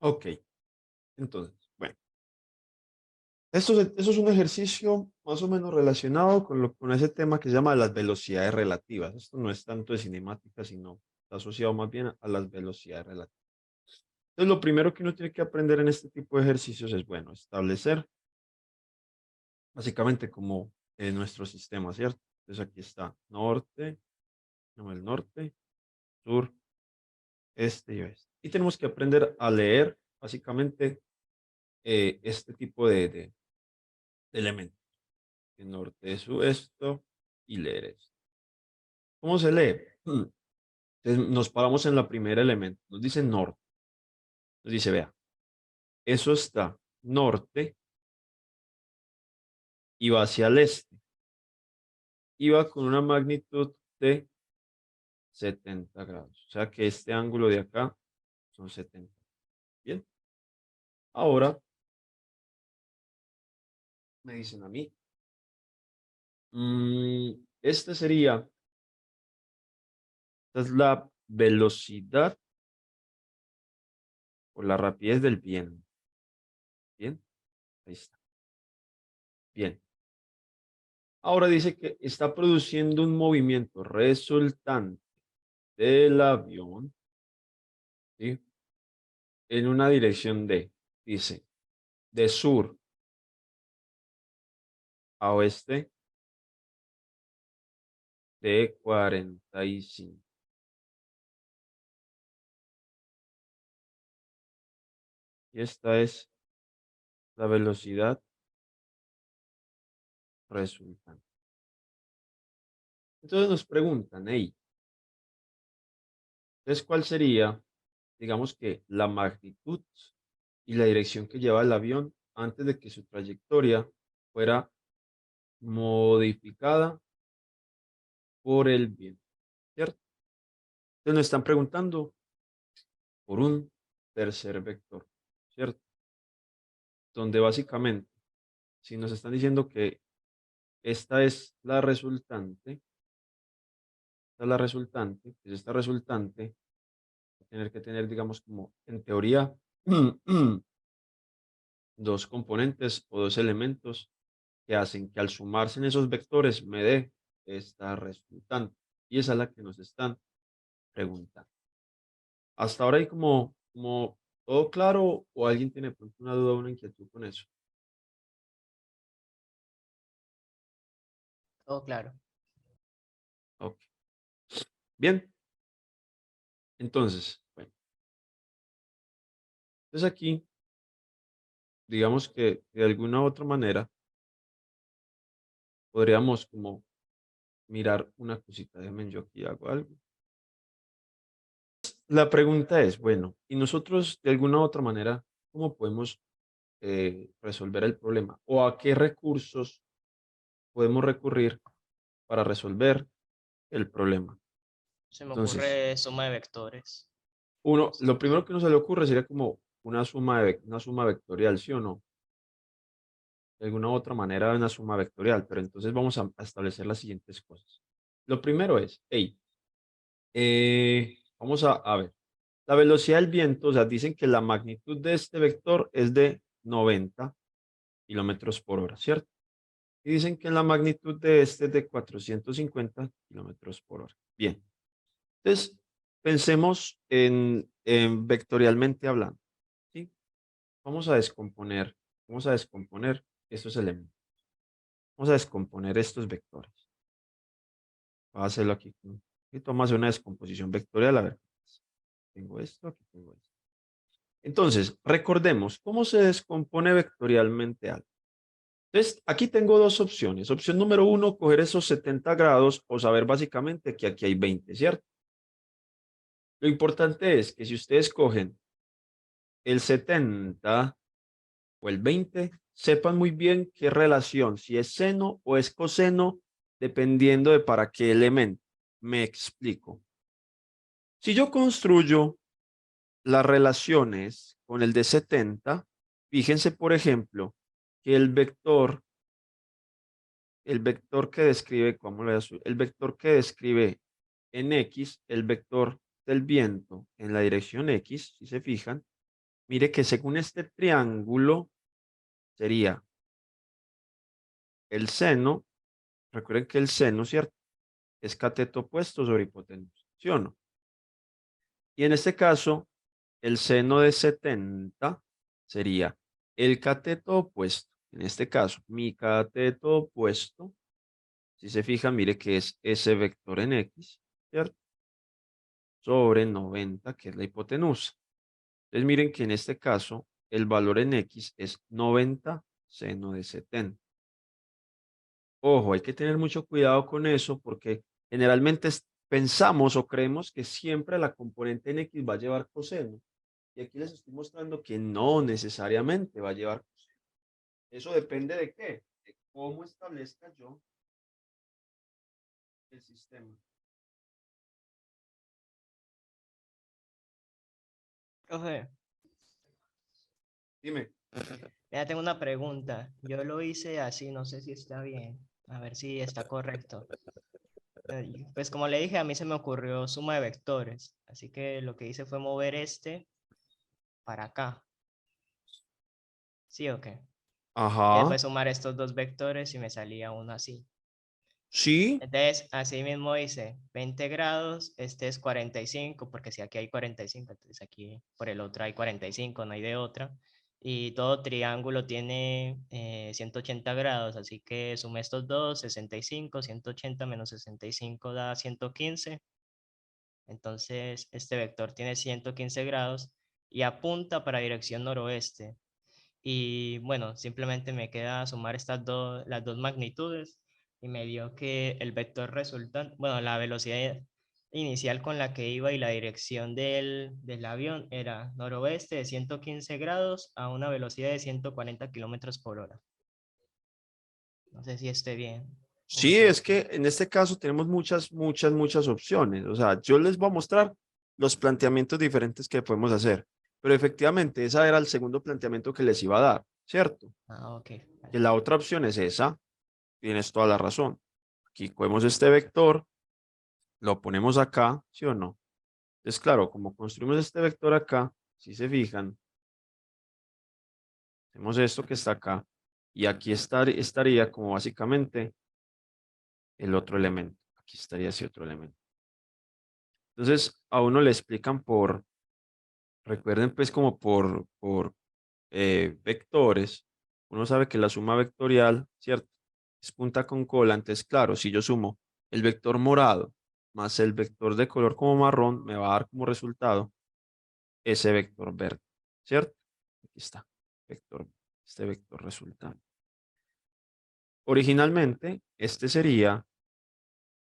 Ok, entonces, bueno, esto es un ejercicio más o menos relacionado con ese tema que se llama las velocidades relativas. Esto no es tanto de cinemática, sino está asociado más bien a las velocidades relativas. Entonces, lo primero que uno tiene que aprender en este tipo de ejercicios es, bueno, establecer básicamente como nuestro sistema, ¿cierto? Entonces aquí está norte, no, el norte, sur, este y oeste. Y tenemos que aprender a leer básicamente este tipo de elementos. El norte es esto y leer esto. ¿Cómo se lee? Entonces nos paramos en la primera elemento. Nos dice norte. Nos dice, vea, eso está norte y va hacia el este. Y va con una magnitud de 70 grados. O sea que este ángulo de acá son 70. Bien. Ahora me dicen a mí, este sería, esta es la velocidad o la rapidez del viento. Bien, ahí está. Bien. Ahora dice que está produciendo un movimiento resultante del avión, ¿sí? En una dirección dice, de sur a oeste de 45. Y esta es la velocidad resultante. Entonces nos preguntan, hey, entonces, ¿cuál sería, digamos que, la magnitud y la dirección que lleva el avión antes de que su trayectoria fuera modificada por el viento, ¿cierto? Entonces nos están preguntando por un tercer vector, ¿cierto? Donde básicamente, si nos están diciendo que esta es la resultante, esta es la resultante, pues esta resultante va a tener que tener, digamos, como en teoría, dos componentes o dos elementos que hacen que al sumarse en esos vectores me dé esta resultante. Y esa es la que nos están preguntando. Hasta ahora hay como todo claro o alguien tiene de pronto una duda o una inquietud con eso. Todo claro. Ok. Bien, entonces, bueno, entonces aquí, digamos que de alguna u otra manera podríamos como mirar una cosita. Déjenme yo aquí hago algo. La pregunta es, bueno, ¿y nosotros de alguna u otra manera cómo podemos resolver el problema? ¿O a qué recursos podemos recurrir para resolver el problema? Se me Entonces, ocurre suma de vectores. lo primero que uno se le ocurre sería como una suma vectorial, ¿sí o no? De alguna u otra manera una suma vectorial, pero entonces vamos a establecer las siguientes cosas. Lo primero es, hey, vamos a ver, la velocidad del viento, o sea, dicen que la magnitud de este vector es de 90 kilómetros por hora, ¿cierto? Y dicen que la magnitud de este es de 450 kilómetros por hora. Bien, entonces pensemos en vectorialmente hablando, ¿sí? Vamos a descomponer estos elementos. Vamos a descomponer estos vectores. Voy a hacerlo aquí. Vamos a hacer una descomposición vectorial. A ver, tengo esto, aquí tengo esto. Entonces, recordemos cómo se descompone vectorialmente algo. Entonces, aquí tengo dos opciones. Opción número uno, coger esos 70 grados o saber básicamente que aquí hay 20, ¿cierto? Lo importante es que si ustedes cogen el 70 o el 20, sepan muy bien qué relación, si es seno o es coseno, dependiendo de para qué elemento. Me explico. Si yo construyo las relaciones con el de 70, fíjense, por ejemplo, que el vector que describe, ¿cómo lo voy a el vector que describe en X, el vector del viento en la dirección X, si se fijan, Mire que según este triángulo sería el seno, recuerden que el seno, ¿cierto? Es cateto opuesto sobre hipotenusa, ¿sí o no? Y en este caso, el seno de 70 sería el cateto opuesto. En este caso, mi cateto opuesto, si se fijan, mire que es ese vector en X, ¿cierto? Sobre 90, que es la hipotenusa. Entonces miren que en este caso, el valor en X es 90 seno de 70. Ojo, hay que tener mucho cuidado con eso porque generalmente pensamos o creemos que siempre la componente en X va a llevar coseno. Y aquí les estoy mostrando que no necesariamente va a llevar coseno. Eso depende de qué, de cómo establezca yo el sistema. Profe, Dime. ya tengo una pregunta. Yo lo hice así, no sé si está bien. A ver si está correcto. Pues como le dije, a mí se me ocurrió suma de vectores. Así que lo que hice fue mover este para acá. ¿Sí o qué? Y Ajá. después sumar estos dos vectores y me salía uno así. Sí. Entonces, así mismo hice 20 grados, este es 45, porque si aquí hay 45, entonces aquí por el otro hay 45, no hay de otra. Y todo triángulo tiene 180 grados, así que sumé estos dos, 65, 180 menos 65 da 115. Entonces, este vector tiene 115 grados y apunta para dirección noroeste. Y bueno, simplemente me queda sumar las dos magnitudes y me dio que el vector resultante, bueno, la velocidad inicial con la que iba y la dirección del avión era noroeste de 115 grados a una velocidad de 140 kilómetros por hora. No sé si esté bien o me Sí, es equivoqué. que en este caso tenemos muchas opciones. O sea, yo les voy a mostrar los planteamientos diferentes que podemos hacer. Pero efectivamente, ese era el segundo planteamiento que les iba a dar, ¿cierto? Ah, ok. Que Vale. la otra opción es esa. Tienes toda la razón. Aquí cogemos este vector, lo ponemos acá, ¿sí o no? Es claro, como construimos este vector acá, si se fijan, hacemos esto que está acá, y aquí estaría como básicamente el otro elemento. Aquí estaría ese otro elemento. Entonces, a uno le explican recuerden pues como por vectores, uno sabe que la suma vectorial, ¿cierto? Es punta con cola, entonces claro, si yo sumo el vector morado más el vector de color como marrón, me va a dar como resultado ese vector verde, ¿cierto? Aquí está, vector, este vector resultante. Originalmente, este sería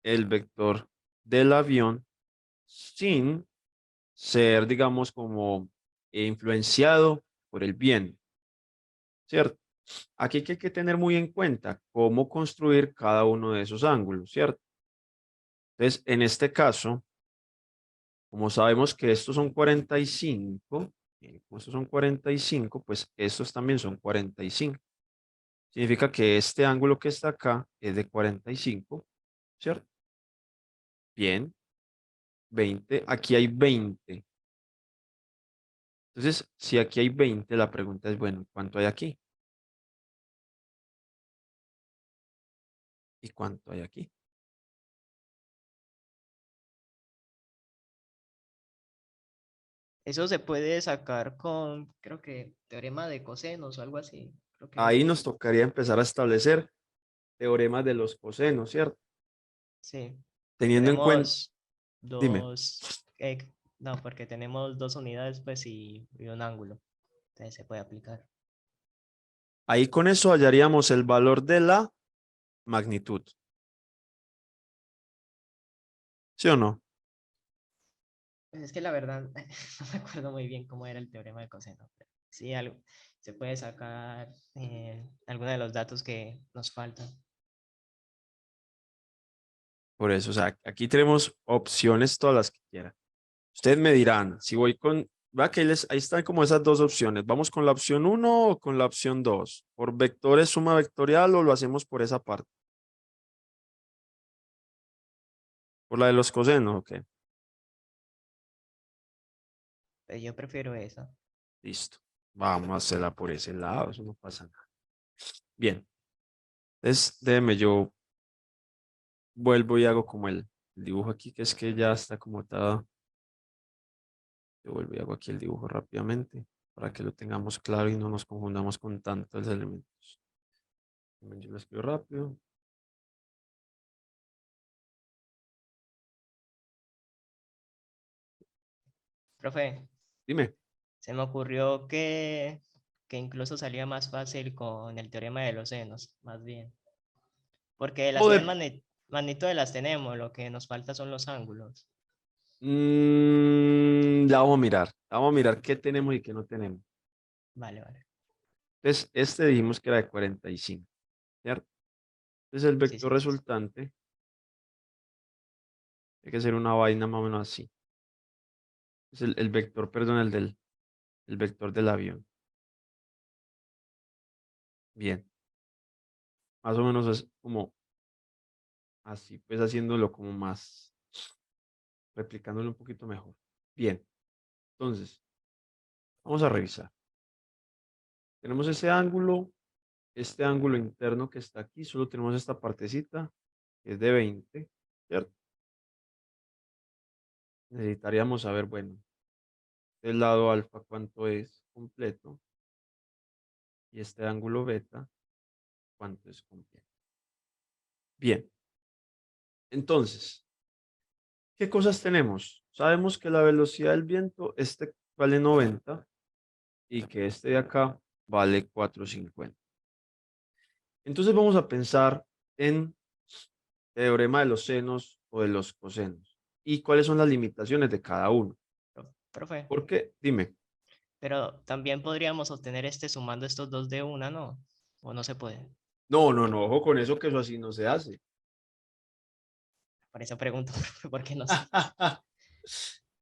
el vector del avión sin ser, digamos, como influenciado por el viento, ¿cierto? Aquí hay que tener muy en cuenta cómo construir cada uno de esos ángulos, ¿cierto? Entonces, en este caso, como sabemos que estos son 45, como estos son 45, pues estos también son 45. Significa que este ángulo que está acá es de 45, ¿cierto? Bien, 20, aquí hay 20. Entonces, si aquí hay 20, la pregunta es, bueno, ¿cuánto hay aquí? ¿Y cuánto hay aquí? Eso se puede sacar con, creo que, teorema de cosenos o algo así. Creo que es Ahí así. nos tocaría empezar a establecer teoremas de los cosenos, ¿cierto? Sí. Teniendo en cuenta, Tenemos dime, dos, no, porque tenemos dos unidades, pues, y un ángulo. Entonces se puede aplicar. ahí con eso hallaríamos el valor de la magnitud, ¿sí o no? Pues es que la verdad, no me acuerdo muy bien cómo era el teorema de coseno. Pero sí, algo, se puede sacar algunos de los datos que nos faltan. Por eso, o sea, aquí tenemos opciones todas las que quieran. Ustedes me dirán, si voy con, va que ahí están como esas dos opciones. ¿Vamos con la opción uno o con la opción 2? ¿Por vectores, suma vectorial o lo hacemos por esa parte? ¿Por la de los cosenos? Ok. Pero yo prefiero eso. Listo. Vamos a hacerla por ese lado, eso no pasa nada. Bien. Entonces, déjeme, yo vuelvo y hago como el dibujo aquí, que es que ya está como todo. Yo vuelvo y hago aquí el dibujo rápidamente para que lo tengamos claro y no nos confundamos con tantos elementos. Yo lo escribo rápido. Profe, Dime. se me ocurrió que incluso salía más fácil con el teorema de los senos, más bien. Porque las O tres de, magnitudes las tenemos, lo que nos falta son los ángulos. la vamos a mirar. Vamos a mirar qué tenemos y qué no tenemos. Vale, vale. Entonces, este dijimos que era de 45, ¿cierto? Entonces, el Sí, vector sí. resultante tiene que ser una vaina más o menos así. Es el vector, perdón, el vector del avión. Bien. Más o menos es como así, pues haciéndolo como más, replicándolo un poquito mejor. Bien. Entonces, vamos a revisar. Tenemos ese ángulo, este ángulo interno que está aquí, solo tenemos esta partecita, que es de 20, ¿cierto? Necesitaríamos saber, bueno, el lado alfa cuánto es completo y este ángulo beta cuánto es completo. Bien, entonces, ¿qué cosas tenemos? Sabemos que la velocidad del viento, este vale 90 y que este de acá vale 450. Entonces vamos a pensar en teorema de los senos o de los cosenos y cuáles son las limitaciones de cada uno. Profe, Porque, dime, pero también podríamos obtener este sumando estos dos de una, ¿no? ¿O no se puede? no, no, no, ojo con eso, que eso así no se hace. Por eso pregunto, porque no sé.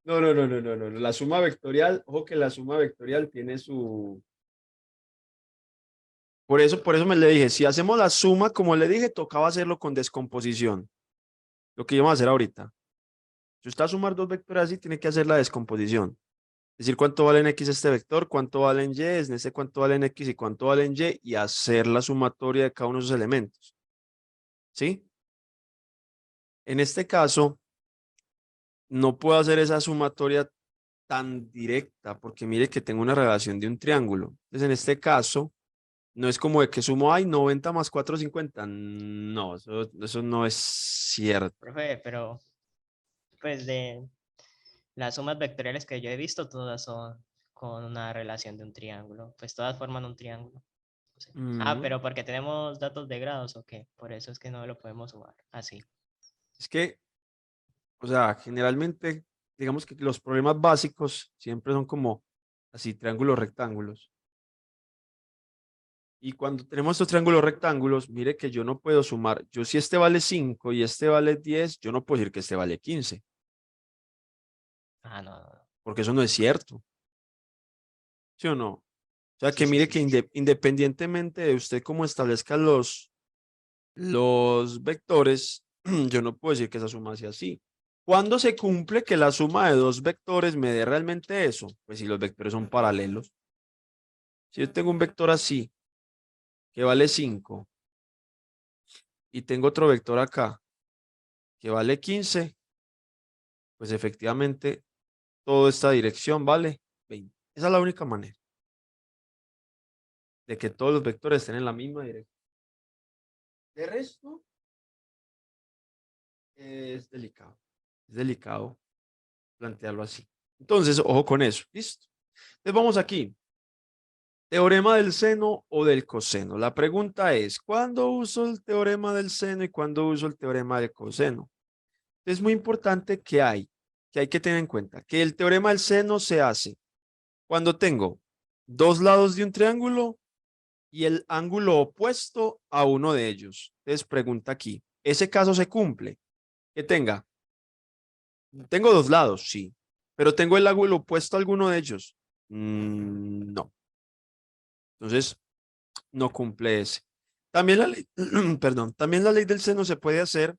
No, no, no, no, no, no. La suma vectorial, ojo que la suma vectorial tiene su. Por eso me le dije, si hacemos la suma, como le dije, tocaba hacerlo con descomposición. Lo que íbamos a hacer ahorita. Si usted va a sumar dos vectores así, tiene que hacer la descomposición. Es decir, cuánto vale en X este vector, cuánto vale en Y, es en ese cuánto vale en X y cuánto vale en Y, y hacer la sumatoria de cada uno de esos elementos. ¿Sí? En este caso, no puedo hacer esa sumatoria tan directa, porque mire que tengo una relación de un triángulo. Entonces, en este caso, no es como de que sumo, ay, 90 más 450. No, eso no es cierto. Profe, pero pues de las sumas vectoriales que yo he visto, todas son con una relación de un triángulo. Pues todas forman un triángulo. No sé. Ah, Mm, pero porque tenemos datos de grados, ¿o qué? Por eso es que no lo podemos sumar. Así. Es que, o sea, generalmente, digamos que los problemas básicos siempre son como así, triángulos, rectángulos. Y cuando tenemos estos triángulos rectángulos, mire que yo no puedo sumar. Yo si este vale 5 y este vale 10, yo no puedo decir que este vale 15, Ah, no, no, no. porque eso no es cierto. ¿Sí o no? O sea, Sí, que sí, mire sí, que sí, sí. independientemente de usted cómo establezca los vectores, yo no puedo decir que esa suma sea así. ¿Cuándo se cumple que la suma de dos vectores me dé realmente eso? Pues si los vectores son paralelos. Si yo tengo un vector así, que vale 5, y tengo otro vector acá, que vale 15, pues efectivamente toda esta dirección vale 20. Esa es la única manera de que todos los vectores estén en la misma dirección. De resto, es delicado. Es delicado plantearlo así. Entonces, ojo con eso. Listo. Entonces vamos aquí. Teorema del seno o del coseno. La pregunta es, ¿cuándo uso el teorema del seno y cuándo uso el teorema del coseno? Es muy importante que hay que tener en cuenta que el teorema del seno se hace cuando tengo dos lados de un triángulo y el ángulo opuesto a uno de ellos. Entonces pregunta aquí, ¿ese caso se cumple? Que tengo dos lados, sí, pero tengo el ángulo opuesto a alguno de ellos. No. Entonces, no cumple ese. También la ley, perdón, también la ley del seno se puede hacer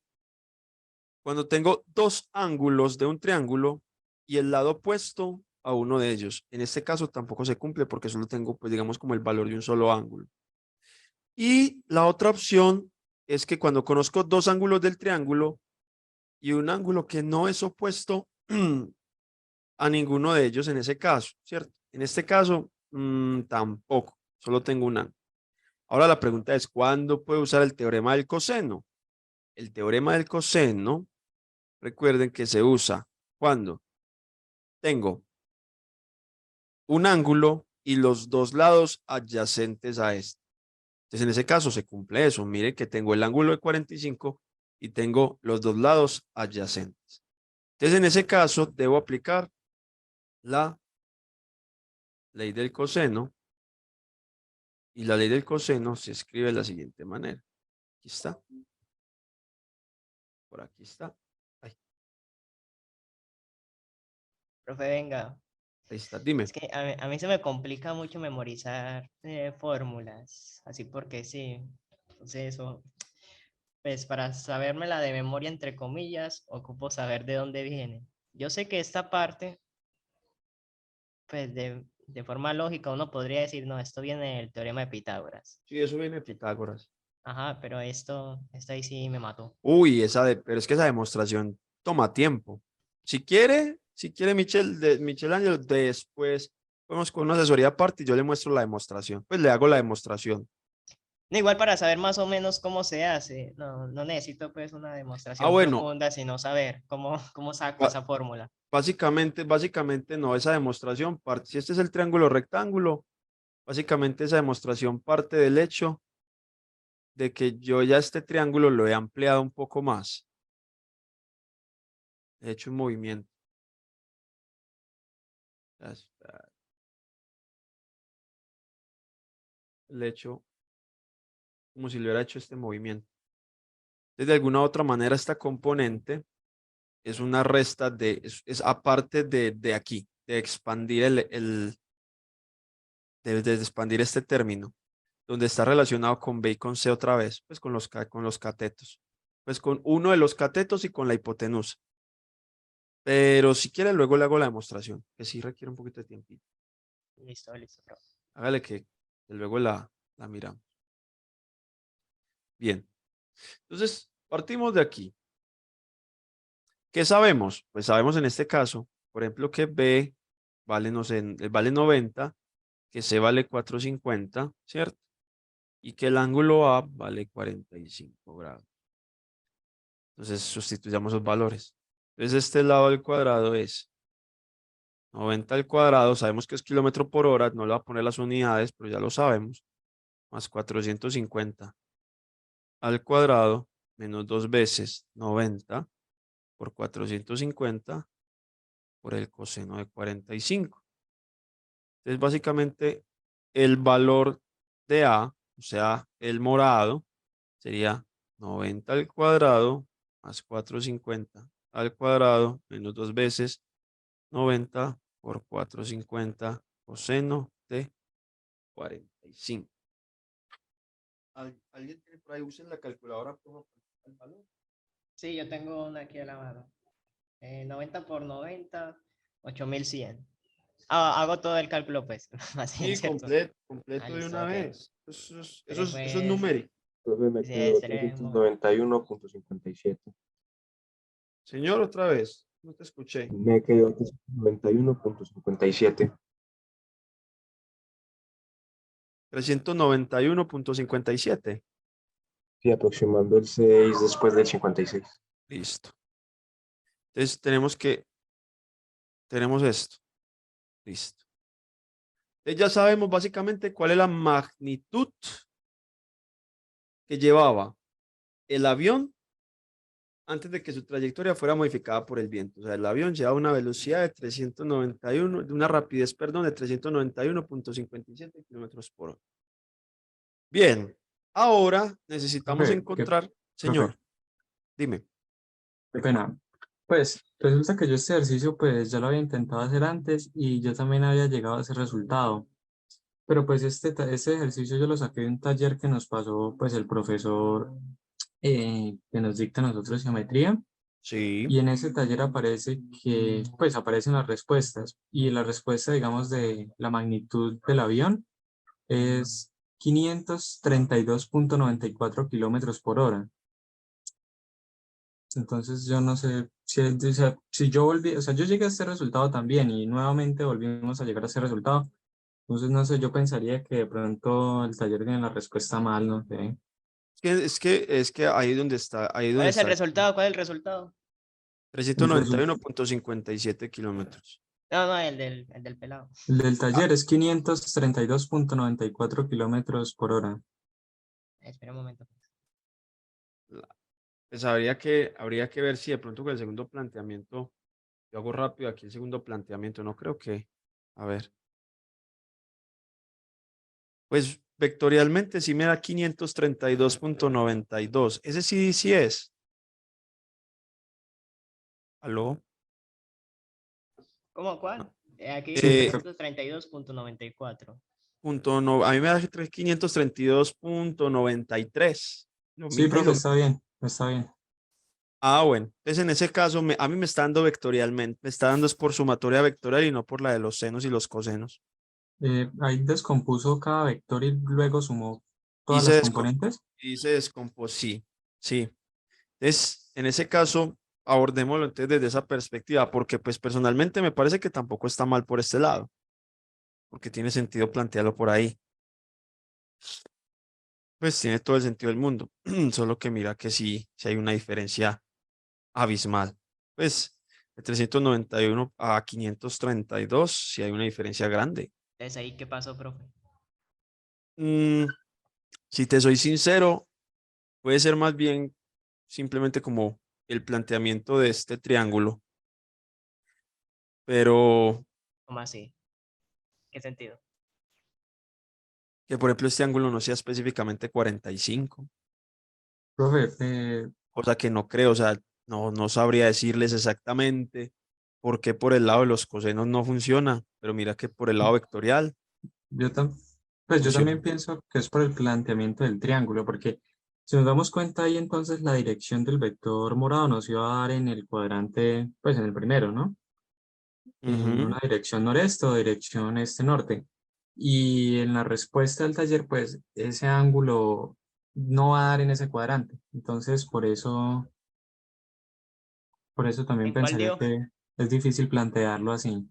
cuando tengo dos ángulos de un triángulo y el lado opuesto a uno de ellos. En este caso tampoco se cumple porque solo tengo, pues digamos, como el valor de un solo ángulo. Y la otra opción es que cuando conozco dos ángulos del triángulo y un ángulo que no es opuesto a ninguno de ellos en ese caso, ¿cierto? En este caso, tampoco, solo tengo un ángulo. Ahora la pregunta es, ¿cuándo puedo usar el teorema del coseno? El teorema del coseno, recuerden que se usa cuando tengo un ángulo y los dos lados adyacentes a este. Entonces, en ese caso se cumple eso. Miren que tengo el ángulo de 45 y tengo los dos lados adyacentes. Entonces, en ese caso, debo aplicar la ley del coseno. Y la ley del coseno se escribe de la siguiente manera. Aquí está. Por aquí está. Ahí, Profe, venga. ahí está. Dime. Es que a mí se me complica mucho memorizar fórmulas, así porque sí. Entonces eso, pues para sabérmela de memoria, entre comillas, ocupo saber de dónde viene. Yo sé que esta parte, pues de forma lógica, uno podría decir, no, esto viene del teorema de Pitágoras. Sí, eso viene de Pitágoras. Ajá, pero esto ahí sí me mató. Uy, pero es que esa demostración toma tiempo. Si quiere Michel Ángel, después vamos con una asesoría aparte y yo le muestro la demostración. Pues le hago la demostración. No, igual para saber más o menos cómo se hace, no necesito pues una Ah, demostración bueno, profunda, sino saber cómo saco ba- esa fórmula. básicamente no, esa demostración parte, si este es el triángulo rectángulo, básicamente esa demostración parte del hecho de que yo ya este triángulo lo he ampliado un poco más. He hecho un movimiento. Ya está. Le he hecho como si le hubiera hecho este movimiento. Entonces, de alguna u otra manera, esta componente es una resta es aparte de aquí, de expandir de expandir este término, donde está relacionado con B y con C otra vez, pues con los catetos, pues con uno de los catetos y con la hipotenusa. Pero si quiere, luego le hago la demostración, que sí requiere un poquito de tiempo. Listo, listo, profe. Hágale que luego la miramos. Bien, entonces partimos de aquí. ¿Qué sabemos? Pues sabemos en este caso, por ejemplo, que B vale, no sé, vale 90, que C vale 450, ¿cierto? Y que el ángulo A vale 45 grados. Entonces sustituyamos los valores. Entonces este lado del cuadrado es 90 al cuadrado, sabemos que es kilómetro por hora, no le voy a poner las unidades, pero ya lo sabemos, más 450 al cuadrado, menos dos veces 90 por 450 por el coseno de 45. Entonces, básicamente, el valor de A, o sea, el morado, sería 90 al cuadrado más 450 al cuadrado menos dos veces 90 por 450 coseno de 45. ¿Alguien tiene por ahí? Usen la calculadora, por favor, el valor. Sí, yo tengo una aquí a la mano. 90 por 90, 8100. Ah, hago todo el cálculo, pues. Así, Sí, ¿cierto? Ah, completo de listo, una ok. vez. Eso es Pues, numérico. Profe, me sí, quedó 391,57. Señor, otra vez. No te escuché. Me quedó 391,57. 391,57. Sí, aproximando el 6 después del 56. Listo. Entonces tenemos esto. Listo. Entonces ya sabemos básicamente cuál es la magnitud que llevaba el avión antes de que su trayectoria fuera modificada por el viento. O sea, el avión lleva una velocidad de 391, de una rapidez, perdón, de 391,57 kilómetros por hora. Bien, ahora necesitamos Profe, encontrar, profe, señor, dime. qué pena. Pues resulta que yo este ejercicio pues ya lo había intentado hacer antes y yo también había llegado a ese resultado. Pero pues este ejercicio yo lo saqué de un taller que nos pasó pues el profesor que nos dicta a nosotros geometría. Sí. Y en ese taller aparece que, pues aparecen las respuestas. Y la respuesta, digamos, de la magnitud del avión es 532,94 kilómetros por hora. Entonces yo no sé o sea, si yo volví, o sea, yo llegué a este resultado también y nuevamente volvimos a llegar a ese resultado. Entonces no sé, yo pensaría que de pronto el taller tiene la respuesta mal, no sé. Es que ahí es donde está, ahí es ¿Cuál donde es el está. resultado? ¿Cuál es el resultado? El, Trescientos noventa y resu- uno punto cincuenta y siete kilómetros. No, no, el del pelado. el del Ah, taller es 532,94 kilómetros por hora. Espera un momento. pues habría que ver si de pronto con el segundo planteamiento, yo hago rápido aquí el segundo planteamiento, no creo que, a ver, pues vectorialmente sí me da 532,92. Ese sí es. ¿Aló? ¿Cómo? No. ¿Cuál? Aquí Sí, 532,94. No, a mí me da 532,93. sí, Es profe, lo está bien, está bien. Bueno, entonces en ese caso a mí me está dando vectorialmente, me está dando es por sumatoria vectorial y no por la de los senos y los cosenos. Ahí descompuso cada vector y luego sumó Y todas las componentes. se descompuso, sí, sí. Entonces, en ese caso, abordémoslo entonces desde esa perspectiva, porque pues personalmente me parece que tampoco está mal por este lado, porque tiene sentido plantearlo por ahí. Pues tiene todo el sentido del mundo, solo que mira que sí hay una diferencia abismal. Pues de 391 a 532, sí hay una diferencia grande. Entonces ahí, ¿qué pasó, profe? Mm, si te soy sincero, puede ser más bien simplemente como el planteamiento de este triángulo, pero ¿Cómo así? ¿Qué sentido? que por ejemplo este ángulo no sea específicamente 45, Profe, cosa que no creo, o sea, no sabría decirles exactamente por qué por el lado de los cosenos no funciona, pero mira que por el lado vectorial yo, pues yo funciona. también pienso que es por el planteamiento del triángulo, porque si nos damos cuenta ahí, entonces la dirección del vector morado nos iba a dar en el cuadrante, pues en el primero, ¿no? En Ujú. una dirección noreste o dirección este-norte. Y en la respuesta del taller, pues ese ángulo no va a dar en ese cuadrante. Entonces, por eso también ¿En cuál pensaría dio? que es difícil plantearlo así.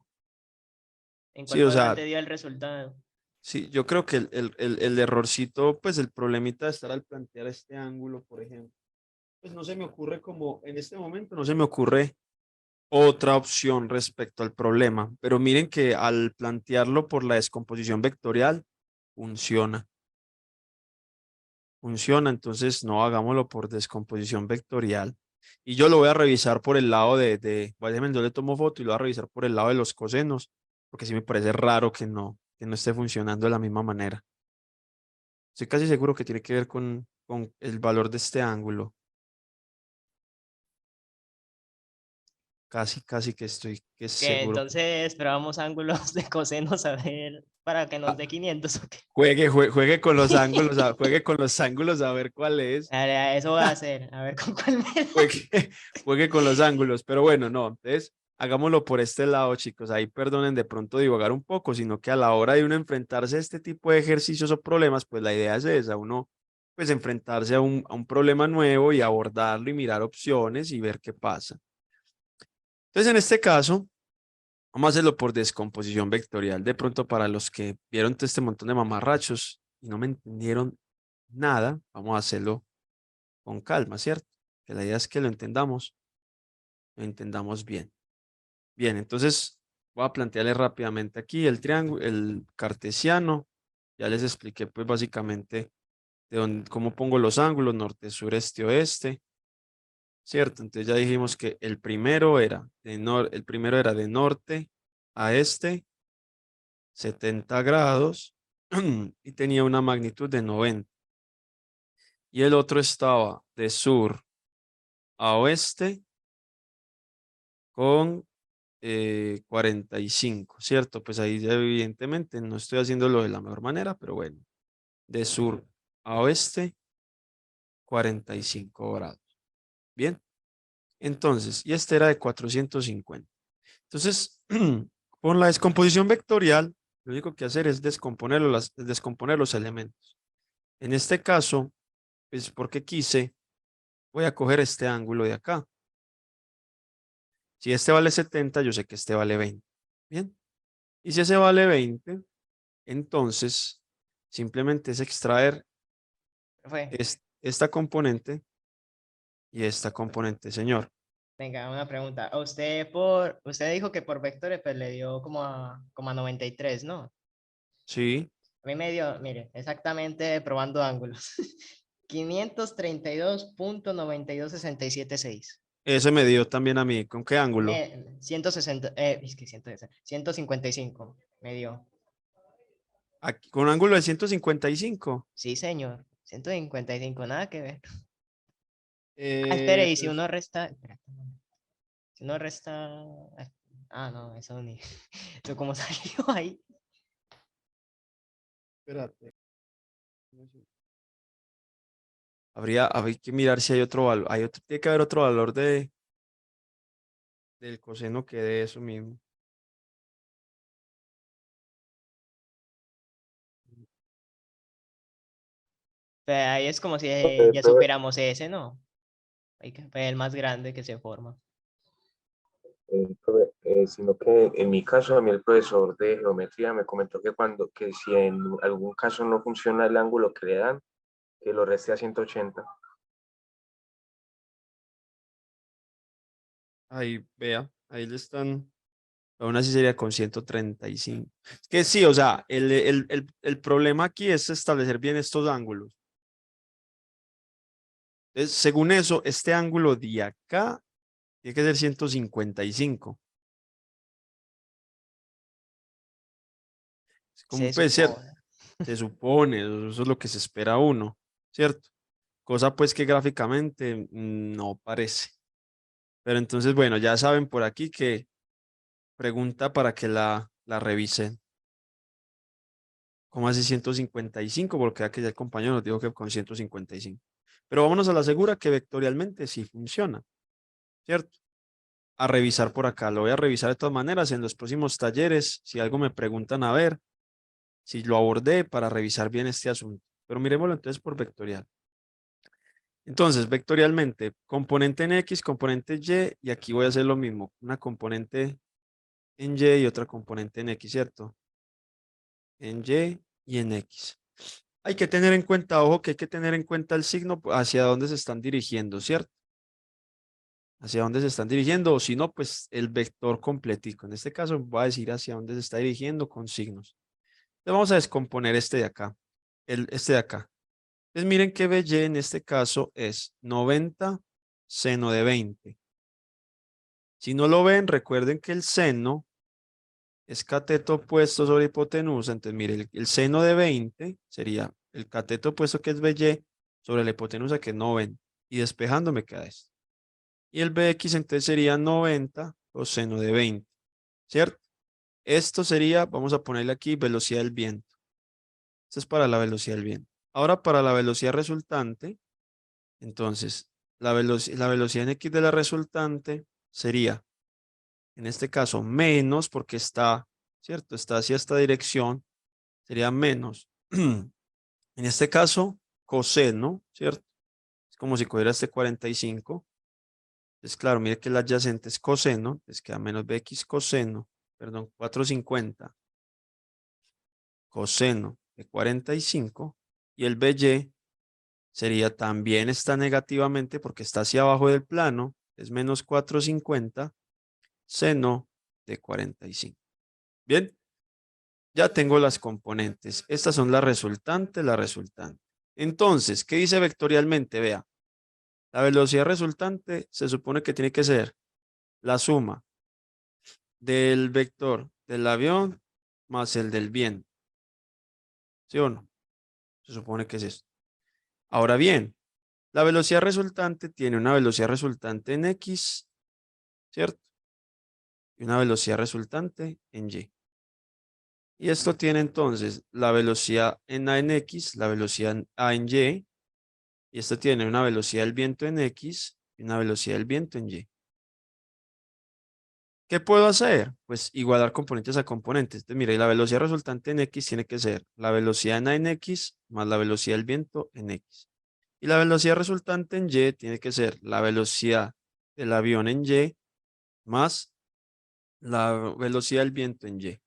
¿En Sí, cuál o sea, cuadrante dio el resultado? sí, yo creo que el errorcito, pues el problemita de estar al plantear este ángulo, por ejemplo, pues no se me ocurre como en este momento, no se me ocurre otra opción respecto al problema, pero miren que al plantearlo por la descomposición vectorial, funciona, funciona, entonces no hagámoslo por descomposición vectorial. Y yo lo voy a revisar por el lado déjeme, yo le tomo foto y lo voy a revisar por el lado de los cosenos, porque sí me parece raro que no esté funcionando de la misma manera. Estoy casi seguro que tiene que ver con el valor de este ángulo. Casi que estoy que Que seguro. entonces probamos ángulos de cosenos a ver para que nos Ah, dé 500 o qué. juegue con los ángulos, juegue con los ángulos a ver cuál es. Eso voy a hacer, a ver con cuál me da. Juegue, juegue con los ángulos, pero bueno, no. Entonces, hagámoslo por este lado, chicos. Ahí perdonen de pronto divagar un poco, sino que a la hora de uno enfrentarse a este tipo de ejercicios o problemas, pues la idea es esa, uno pues enfrentarse a un problema nuevo y abordarlo y mirar opciones y ver qué pasa. Entonces, en este caso, vamos a hacerlo por descomposición vectorial. De pronto, para los que vieron todo este montón de mamarrachos y no me entendieron nada, vamos a hacerlo con calma, ¿cierto? Que la idea es que lo entendamos bien. Bien, entonces voy a plantearles rápidamente aquí el triángulo, el cartesiano. Ya les expliqué, pues, básicamente cómo pongo los ángulos, norte, sur, este, oeste, ¿cierto? Entonces ya dijimos que el primero era de norte a este 70 grados y tenía una magnitud de 90. Y el otro estaba de sur a oeste con 45, ¿cierto? Pues ahí ya evidentemente no estoy haciéndolo de la mejor manera, pero bueno, de sur a oeste 45 grados. Bien, Entonces, y este era de 450. Entonces, con la descomposición vectorial, lo único que hacer es descomponer los elementos. En este caso, pues porque quise, voy a coger este ángulo de acá. Si este vale 70, yo sé que este vale 20. Bien. Y si ese vale 20, entonces simplemente es extraer Fue. esta componente y esta componente, señor. Venga, una pregunta. Usted dijo que por vectores pues le dio como a 93, ¿no? Sí, A mí me dio, mire, exactamente probando ángulos. 532.92676. ese me dio también a mí. ¿Con qué ángulo? 160, es que 160, 155 me dio. Aquí, con ángulo de 155. Sí, señor. 155, nada que ver. Espere, y si Pero uno resta, espérate un momento. Si uno resta, no, eso ni, eso como salió ahí. espérate. Habría que mirar si hay otro valor. Tiene que haber otro valor del coseno que dé eso mismo. Pero ahí es como si ya Profe, superamos ese, ¿no? Hay que ver el más grande que se forma. profe, sino que en mi caso, a mí el profesor de geometría me comentó que si en algún caso no funciona el ángulo que le dan, que lo reste a 180. Ahí, vea, ahí le están. Aún así sería con 135. Es que sí, o sea, el problema aquí es establecer bien estos ángulos. Entonces, según eso, este ángulo de acá tiene que ser 155. Es como Se puede ser, supone. se supone, eso es lo que se espera uno, ¿cierto? Cosa pues que gráficamente no parece. Pero entonces, bueno, ya saben por aquí que pregunta para que la revisen. ¿Cómo así 155? Porque aquí ya el compañero nos dijo que con 155. Pero vámonos a la segura que vectorialmente sí funciona, ¿cierto? A revisar por acá. Lo voy a revisar de todas maneras en los próximos talleres. Si algo me preguntan a ver, si lo abordé para revisar bien este asunto. Pero miremoslo entonces por vectorial. Entonces, vectorialmente, componente en X, componente Y, y aquí voy a hacer lo mismo. Una componente en Y y otra componente en X, ¿cierto? En Y y en X. Hay que tener en cuenta, ojo, que hay que tener en cuenta el signo hacia dónde se están dirigiendo, ¿cierto? Hacia dónde se están dirigiendo, o si no, pues el vector completico. En este caso, voy a decir hacia dónde se está dirigiendo con signos. Entonces vamos a descomponer este de acá, este de acá. Entonces miren que BY en este caso es 90 seno de 20. Si no lo ven, recuerden que el seno es cateto opuesto sobre hipotenusa. Entonces, mire, el seno de 20 sería el cateto opuesto que es BY sobre la hipotenusa que es 90. Y despejando me queda esto. Y el BX entonces sería 90 coseno de 20, ¿cierto? Esto sería, vamos a ponerle aquí velocidad del viento. Esto es para la velocidad del viento. Ahora para la velocidad resultante, entonces la velocidad en X de la resultante sería, en este caso, menos porque está, ¿cierto? Está hacia esta dirección, sería menos. En este caso, coseno, ¿cierto? Es como si cogiera este 45. Entonces, claro, mire que el adyacente es coseno, entonces queda menos bx coseno, perdón, 450 coseno de 45 y el by sería también está negativamente porque está hacia abajo del plano, es menos 450 seno de 45. Bien, ya tengo las componentes. Estas son la resultante, la resultante. Entonces, ¿qué dice vectorialmente? Vea, la velocidad resultante se supone que tiene que ser la suma del vector del avión más el del viento. ¿Sí o no? Se supone que es esto. Ahora bien, la velocidad resultante tiene una velocidad resultante en X, ¿cierto? Y una velocidad resultante en Y. Y esto tiene entonces la velocidad en A en X, la velocidad en A en Y, y esto tiene una velocidad del viento en X y una velocidad del viento en Y. ¿Qué puedo hacer? Pues igualar componentes a componentes. Entonces, mire, la velocidad resultante en X tiene que ser la velocidad en A en X más la velocidad del viento en X. Y la velocidad resultante en Y tiene que ser la velocidad del avión en Y más la velocidad del viento en Y.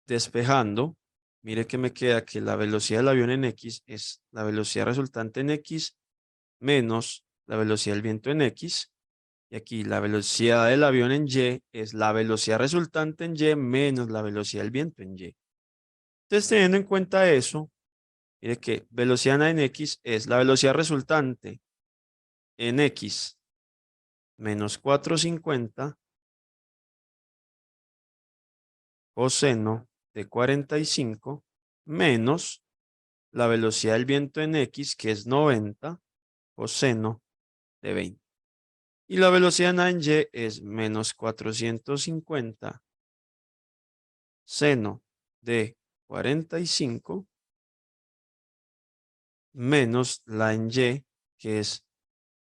Despejando, mire que me queda que la velocidad del avión en X es la velocidad resultante en X menos la velocidad del viento en X. Y aquí la velocidad del avión en Y es la velocidad resultante en Y menos la velocidad del viento en Y. Entonces, teniendo en cuenta eso, mire que velocidad en X es la velocidad resultante en X menos 450 coseno de 45 menos la velocidad del viento en X, que es 90 coseno de 20. Y la velocidad en Y es menos 450 seno de 45 menos la en Y, que es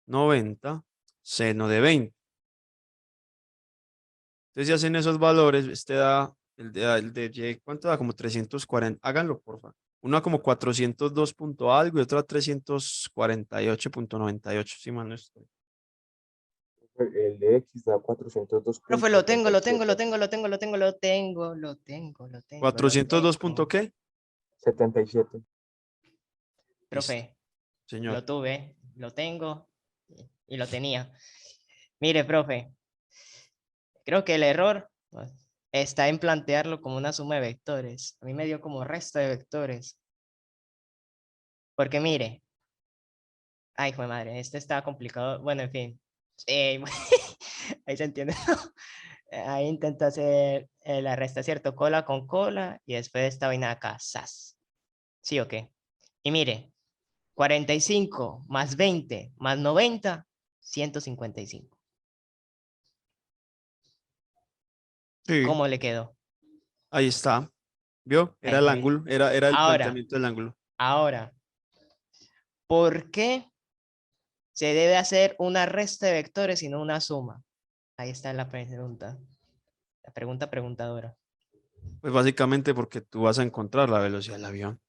90 seno de 20. Entonces, si hacen esos valores, este da, el de Y, ¿cuánto da? Como 340. Háganlo, por favor. Uno da como 402 punto algo y otro a 348.98, si mal no estoy. El de X da 402 Profe, lo tengo, lo tengo, lo tengo, lo tengo, lo tengo, lo tengo, lo tengo, lo tengo, lo 402 punto tengo. ¿qué? 77. Listo, Profe, señor. lo tuve, lo tengo y lo tenía. Mire, profe, creo que el error pues, está en plantearlo como una suma de vectores. A mí me dio como resto de vectores. Porque mire, ay, fue madre, este está complicado. Bueno, en fin. Ahí se entiende. Ahí intenta hacer la resta, ¿cierto? Cola con cola y después esta vaina acá, sas. ¿Sí o qué? Y mire, 45 más 20 más 90, 155. Sí, ¿Cómo le quedó? ahí está. ¿Vio? Era el Jeje. ángulo, era el Ahora, planteamiento del ángulo. ahora, ¿por qué se debe hacer una resta de vectores y no una suma? Ahí está la pregunta. La pregunta preguntadora. Pues básicamente porque tú vas a encontrar la velocidad del avión.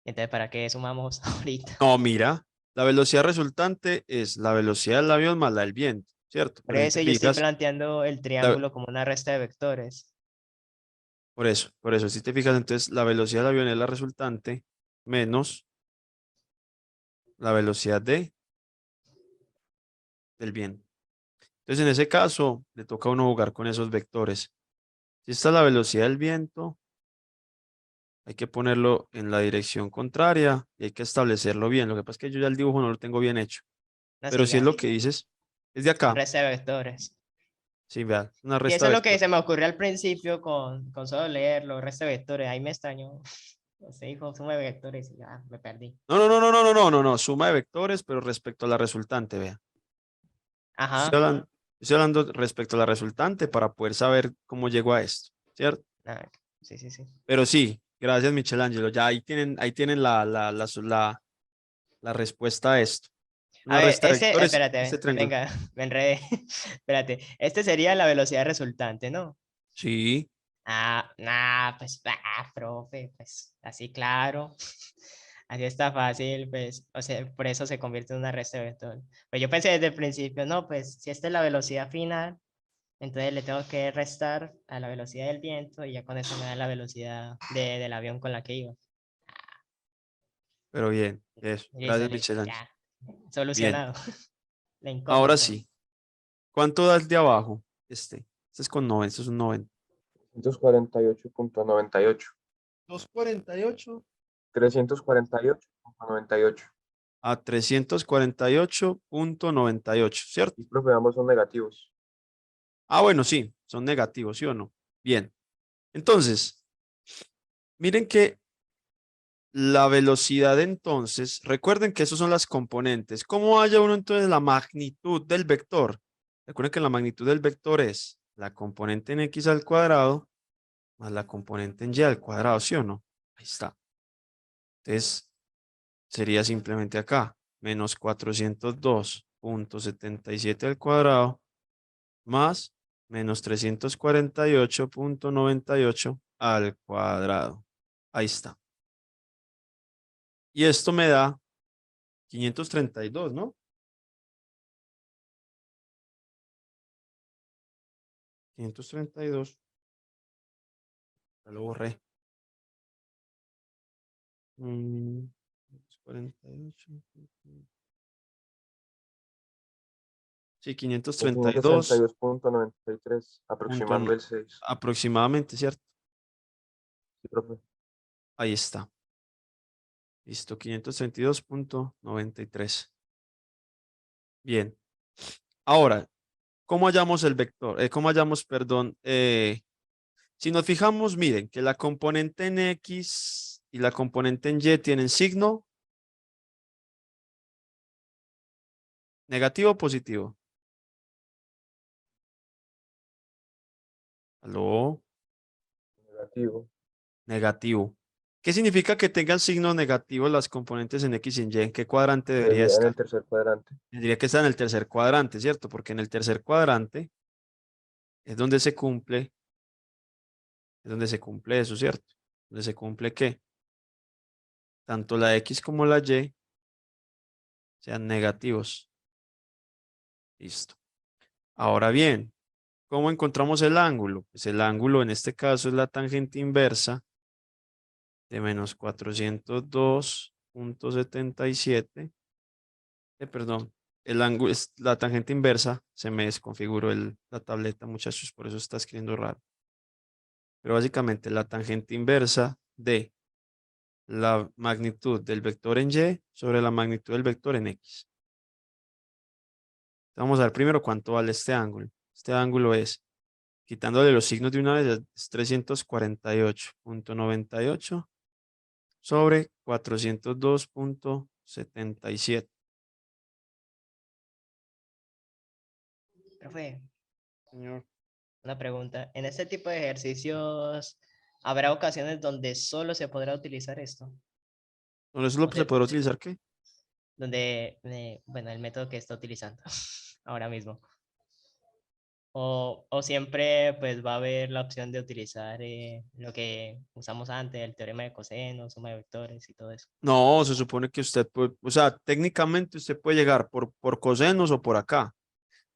Entonces, ¿para qué sumamos ahorita? No, mira, la velocidad resultante es la velocidad del avión más la del viento, ¿cierto? Por Pero si te eso yo estoy fijas, planteando el la- triángulo como una resta de vectores. por eso, si te fijas, entonces la velocidad del avión es la resultante menos la velocidad del viento. Entonces, en ese caso, le toca a uno jugar con esos vectores. Si esta es la velocidad del viento, hay que ponerlo en la dirección contraria y hay que establecerlo bien. Lo que pasa es que yo ya el dibujo no lo tengo bien hecho. No, Pero sí, si es ya. lo que dices, es de acá. Resta de vectores. Sí, vean, una Y resta eso es lo que vector. se me ocurrió al principio con solo leerlo, resta de vectores. Ahí me extrañó. Se dijo suma de vectores y ya me perdí. No, no, no, no, no, no, no, no, no, suma de vectores, pero respecto a la resultante, vea. Estoy Ajá. hablando, estoy hablando respecto a la resultante para poder saber cómo llego a esto, ¿cierto? Ah, sí, sí, sí. Pero sí, gracias, Michelangelo. Ya ahí tienen la respuesta a esto. A Una ver, resta de ese, vectores, este espérate, triángulo. venga, me enredé. Espérate, este sería la velocidad resultante, ¿no? Sí, Ah, nah, pues, profe, pues, así claro. Así está fácil, pues, o sea, por eso se convierte en una resta de vector. Pues yo pensé desde el principio, no, pues, si esta es la velocidad final, entonces le tengo que restar a la velocidad del viento y ya con eso me da la velocidad del avión con la que iba. pero bien, eso. Listo, Gracias, listo, Michelangelo. ya. Bien, Solucionado. La ahora incógnita. sí. ¿Cuánto da el de abajo? Este es con 90, este es un 90. 348.98. 248 348.98. a 348.98, ¿cierto? Y profe, ambos son negativos. Ah, bueno, sí, son negativos, ¿sí o no? Bien. Entonces, miren que la velocidad entonces, recuerden que esos son las componentes. ¿Cómo haya uno entonces la magnitud del vector? Recuerden que la magnitud del vector es la componente en x al cuadrado más la componente en y al cuadrado, ¿sí o no? Ahí está. Entonces, sería simplemente acá, menos 402.77 al cuadrado más menos 348.98 al cuadrado. Ahí está. Y esto me da 532, ¿no? 532. Ya lo borré. 48. Sí, 532. 562.93, aproximando el 6. Aproximadamente, ¿cierto? Sí, profe. Ahí está. Listo, 532.93. Bien. Ahora, ¿cómo hallamos el vector? ¿Cómo hallamos, perdón? Si nos fijamos, miren que la componente en X y la componente en Y tienen signo negativo o positivo. ¿Aló? Negativo. Negativo. ¿Qué significa que tengan signo negativo las componentes en X y en Y? ¿En qué cuadrante debería Debería en estar? el tercer cuadrante. Tendría que estar en el tercer cuadrante, ¿cierto? Porque en el tercer cuadrante es donde se cumple, eso, ¿cierto? Donde se cumple que tanto la X como la Y sean negativos. Listo. Ahora bien, ¿cómo encontramos el ángulo? Pues el ángulo en este caso es la tangente inversa de menos 402.77. Perdón, el ángulo es la tangente inversa. Se me desconfiguró la tableta, muchachos, por eso está escribiendo raro. Pero básicamente la tangente inversa de la magnitud del vector en Y sobre la magnitud del vector en X. Vamos a ver primero cuánto vale este ángulo. Este ángulo es, quitándole los signos de una vez, es 348.98 sobre 402.77. Profe, Señor. una pregunta. ¿En este tipo de ejercicios habrá ocasiones donde solo se podrá utilizar esto? ¿Con eso O se sea, podrá utilizar qué? donde, bueno, el método que está utilizando ahora mismo. O siempre pues va a haber la opción de utilizar lo que usamos antes, el teorema de coseno, suma de vectores y todo eso. No, se supone que usted puede, o sea, técnicamente usted puede llegar por cosenos o por acá.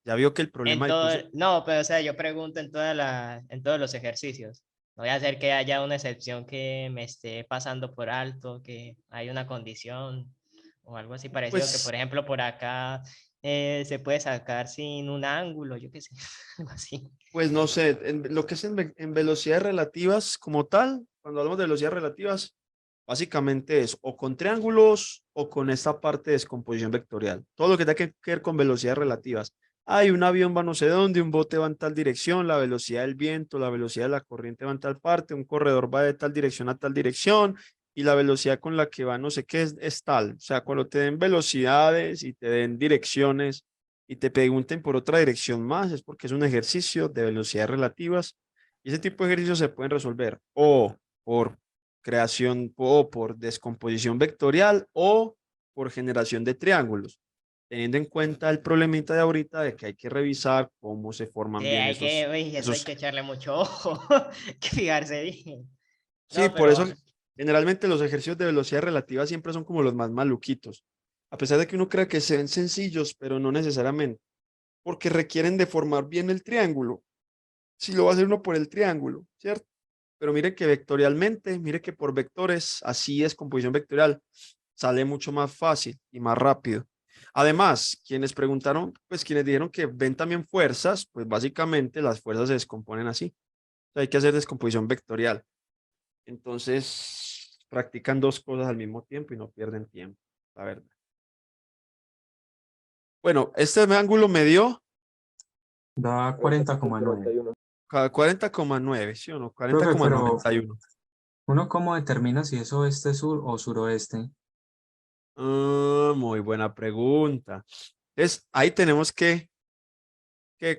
Ya vio que el problema En del todo, coseno. no, pero o sea, yo pregunto en todos los ejercicios. No voy a hacer que haya una excepción que me esté pasando por alto, que hay una condición o algo así parecido, que Pues, por ejemplo por acá se puede sacar sin un ángulo, yo qué sé, algo así. pues no sé, en lo que es en velocidades relativas como tal, cuando hablamos de velocidades relativas, básicamente es o con triángulos o con esta parte de descomposición vectorial. Todo lo que tenga que ver con velocidades relativas. Hay un avión va no sé dónde, un bote va en tal dirección, la velocidad del viento, la velocidad de la corriente va en tal parte, un corredor va de tal dirección a tal dirección y la velocidad con la que va no sé qué es tal. O sea, cuando te den velocidades y te den direcciones y te pregunten por otra dirección más, es porque es un ejercicio de velocidades relativas y ese tipo de ejercicios se pueden resolver o por creación o por descomposición vectorial o por generación de triángulos, teniendo en cuenta el problemita de ahorita de que hay que revisar cómo se forman Sí, bien hay que, uy, eso hay esos. que echarle mucho ojo, hay que fijarse bien. Sí, No, por eso pero generalmente los ejercicios de velocidad relativa siempre son como los más maluquitos, a pesar de que uno crea que se ven sencillos, pero no necesariamente, porque requieren de formar bien el triángulo. Si lo va a hacer uno por el triángulo, ¿cierto? Pero mire que vectorialmente, mire que por vectores, así es composición vectorial, sale mucho más fácil y más rápido. Además, quienes preguntaron, pues quienes dijeron que ven también fuerzas, pues básicamente las fuerzas se descomponen así. O sea, hay que hacer descomposición vectorial. Entonces, practican dos cosas al mismo tiempo y no pierden tiempo, la verdad. Bueno, este ángulo me dio Da 40,9. 41. 40,9, ¿sí o no? Profe, pero 40,91. ¿uno cómo determina si es oeste-sur o suroeste? Muy buena pregunta. Ahí tenemos que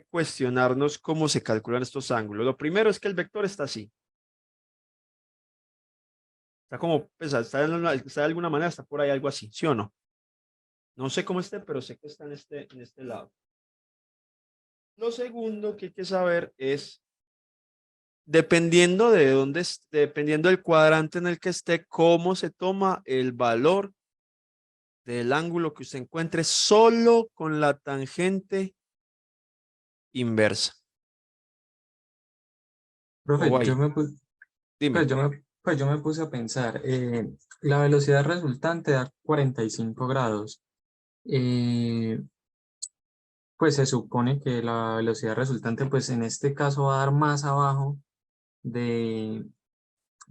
cuestionarnos cómo se calculan estos ángulos. Lo primero es que el vector está así. Está como, pues, está de alguna manera, está por ahí algo así, ¿sí o no? No sé cómo esté, pero sé que está en este lado. Lo segundo que hay que saber es, dependiendo de dónde, dependiendo del cuadrante en el que esté, cómo se toma el valor del ángulo que usted encuentre solo con la tangente inversa. Profe, O ahí, dime. pues yo me puse a pensar, la velocidad resultante da 45 grados. Eh, pues se supone que la velocidad resultante, pues en este caso va a dar más abajo de,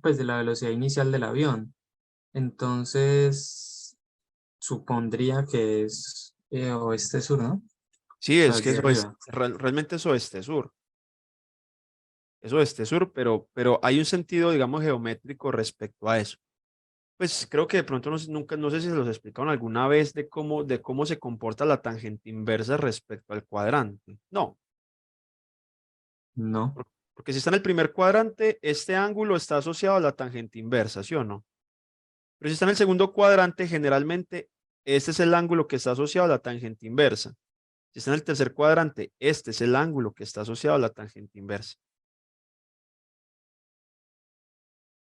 pues de la velocidad inicial del avión. Entonces, supondría que es oeste-sur, ¿no? O Sí, sea, es que hacia eso es, arriba. realmente es oeste-sur. Es oeste-sur, pero hay un sentido, digamos, geométrico respecto a eso. Pues creo que de pronto nunca, no sé si se los explicaron alguna vez de cómo se comporta la tangente inversa respecto al cuadrante. No, No, porque si está en el primer cuadrante, este ángulo está asociado a la tangente inversa, ¿sí o no? Pero si está en el segundo cuadrante, generalmente este es el ángulo que está asociado a la tangente inversa. Si está en el tercer cuadrante, este es el ángulo que está asociado a la tangente inversa.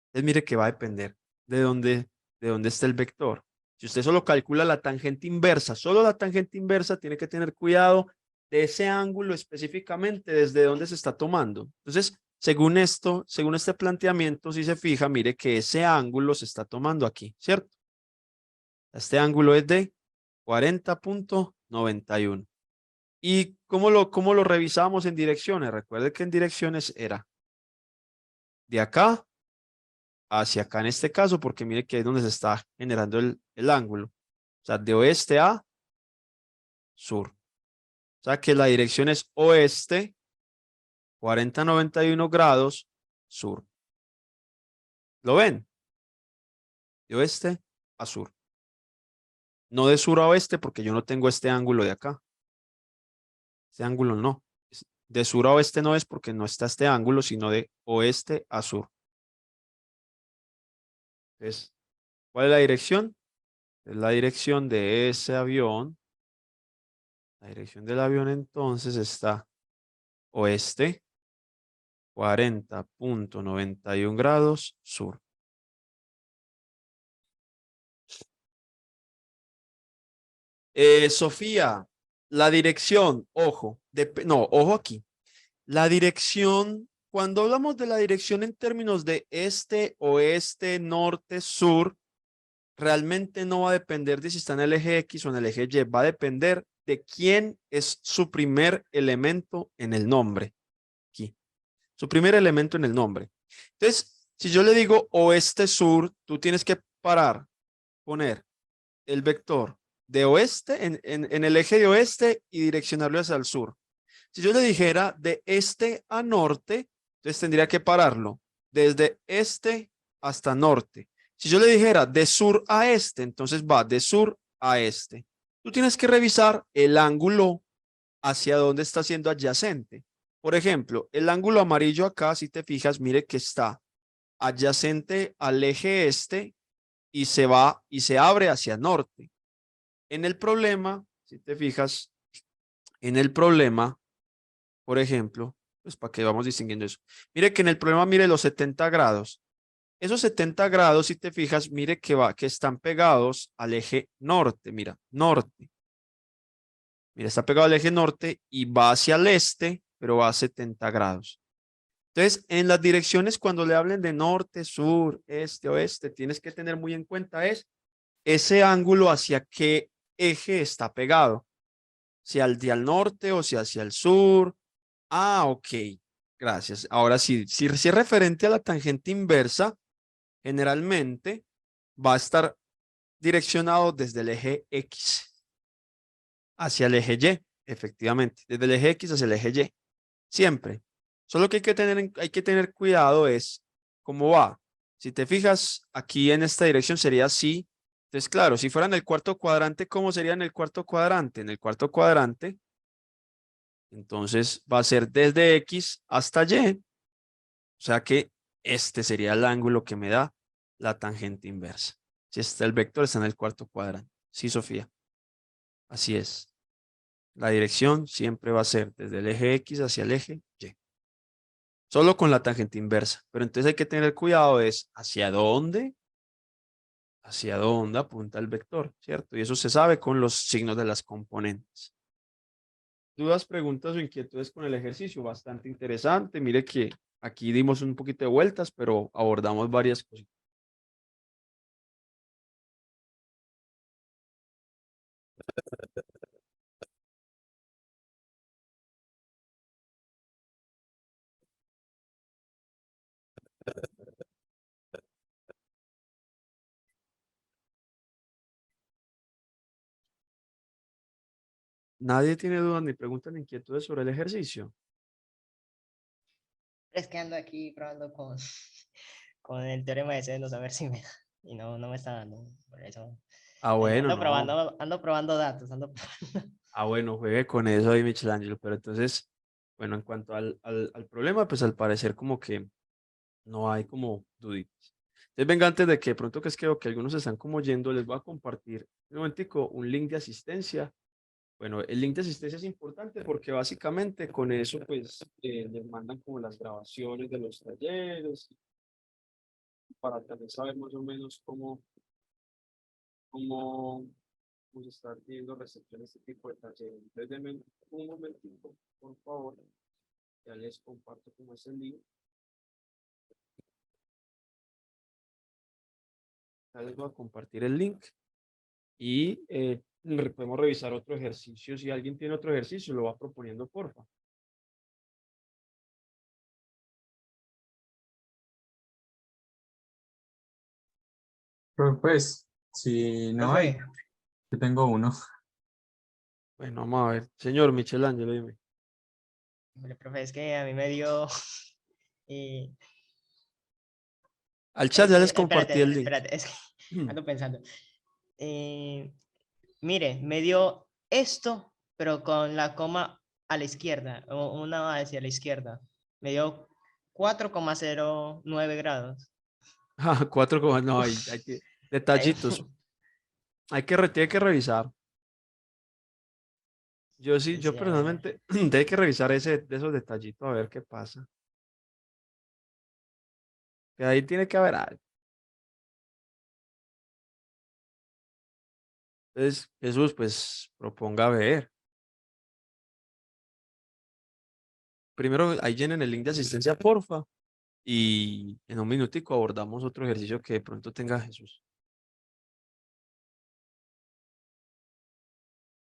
Entonces mire que va a depender de dónde está el vector. Si usted solo calcula la tangente inversa, solo la tangente inversa, tiene que tener cuidado de ese ángulo específicamente desde dónde se está tomando. Entonces, según esto, según este planteamiento, si se fija, mire que ese ángulo se está tomando aquí, ¿cierto? Este ángulo es de 40,91. ¿Y cómo lo revisamos en direcciones? Recuerde que en direcciones era de acá hacia acá en este caso, porque mire que es donde se está generando el ángulo. O sea, de oeste a sur. O sea que la dirección es oeste, 40,91 grados, sur. ¿Lo ven? De oeste a sur. No de sur a oeste, porque yo no tengo este ángulo de acá. Este ángulo no. De sur a oeste no es porque no está este ángulo, sino de oeste a sur. Entonces, ¿cuál es la dirección? Es la dirección de ese avión. La dirección del avión entonces está oeste, 40,91 grados sur. Sofía, la dirección, ojo, no, ojo aquí. La dirección, cuando hablamos de la dirección en términos de este, oeste, norte, sur, realmente no va a depender de si está en el eje X o en el eje Y, va a depender de quién es su primer elemento en el nombre. Aquí, su primer elemento en el nombre. Entonces, si yo le digo oeste-sur, tú tienes que poner el vector de oeste en el eje de oeste y direccionarlo hacia el sur. Si yo le dijera de este a norte, entonces tendría que pararlo desde este hasta norte. Si yo le dijera de sur a este, entonces va de sur a este. Tú tienes que revisar el ángulo hacia donde está siendo adyacente. Por ejemplo, el ángulo amarillo acá, si te fijas, mire que está adyacente al eje este y se va y se abre hacia norte. En el problema, si te fijas, en el problema, por ejemplo, pues para que vamos distinguiendo eso. Mire que en el problema, mire los 70 grados. Esos 70 grados, si te fijas, mire que están pegados al eje norte. Mira, norte. Mira, está pegado al eje norte y va hacia el este, pero va a 70 grados. Entonces, en las direcciones, cuando le hablen de norte, sur, este, oeste, tienes que tener muy en cuenta ese ángulo hacia qué eje está pegado. Si al norte o si hacia el sur. Ah, ok. Gracias. Ahora sí, si es referente a la tangente inversa, generalmente va a estar direccionado desde el eje X hacia el eje Y, efectivamente, desde el eje X hacia el eje Y, siempre. Solo que hay que tener cuidado es cómo va. Si te fijas, aquí en esta dirección sería así. Entonces, claro, si fuera en el cuarto cuadrante, ¿cómo sería en el cuarto cuadrante? En el cuarto cuadrante, entonces va a ser desde X hasta Y. O sea que este sería el ángulo que me da la tangente inversa. Si está el vector, está en el cuarto cuadrante. Sí, Sofía. Así es. La dirección siempre va a ser desde el eje X hacia el eje Y. Solo con la tangente inversa. Pero entonces hay que tener cuidado es hacia dónde apunta el vector, ¿cierto? Y eso se sabe con los signos de las componentes. Dudas, preguntas o inquietudes con el ejercicio, bastante interesante. Mire que aquí dimos un poquito de vueltas, pero abordamos varias cosas. Nadie tiene dudas ni preguntas ni inquietudes sobre el ejercicio. Es que ando aquí probando con el teorema de Senos a ver si me da. Y no me está dando. Por eso. Ah, bueno, Ando no. probando, ando probando datos. Ah, bueno, juegue con eso ahí, Michelangelo. Pero entonces, bueno, en cuanto al problema, pues al parecer como que no hay como duditas. Entonces, venga, antes de que de pronto que es que algunos están como yendo, les voy a compartir un momentico un link de asistencia. Bueno, el link de asistencia es importante porque básicamente con eso pues les mandan como las grabaciones de los talleres para también saber más o menos cómo, cómo se está teniendo recepción a este tipo de talleres. Entonces, denme un momentito, por favor. Ya les comparto cómo es el link. Ya les voy a compartir el link y podemos revisar otro ejercicio. Si alguien tiene otro ejercicio, lo va proponiendo, porfa. Pero pues, si no hay, Profe, yo tengo uno. Bueno, vamos a ver. Señor Michelangelo, dime. hombre, profe, es que a mí me dio. Y Al chat ya les compartí el espérate, link. espérate, es que ando pensando. Mire, me dio esto, pero con la coma a la izquierda, o una hacia la izquierda. Me dio 4,09 grados. Ah, cuatro coma, no, hay que, Ay, detallitos. Tiene que revisar. Yo sí, yo sí, a ver. personalmente, tengo que revisar de esos detallitos a ver qué pasa. Que ahí tiene que haber algo. Entonces, Jesús, pues proponga ver. Primero, ahí llenen el link de asistencia, porfa. Y en un minutico abordamos otro ejercicio que de pronto tenga Jesús.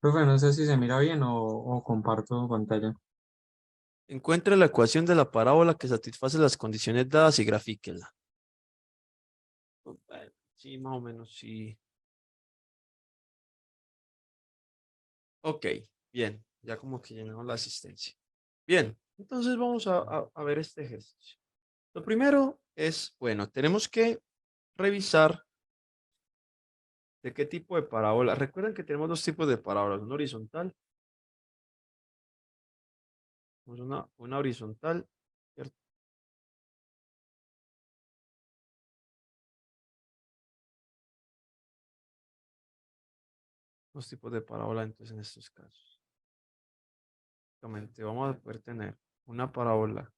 Profe, no sé si se mira bien o comparto pantalla. Encuentre la ecuación de la parábola que satisface las condiciones dadas y grafíquela. Bueno, sí, más o menos, sí. Ok, bien, ya como que llenamos la asistencia. Bien, entonces vamos a ver este ejercicio. Lo primero es, bueno, tenemos que revisar de qué tipo de parábola. Recuerden que tenemos dos tipos de parábolas, una horizontal, una horizontal, ¿cierto? Dos tipos de parábola, entonces en estos casos. Básicamente vamos a poder tener una parábola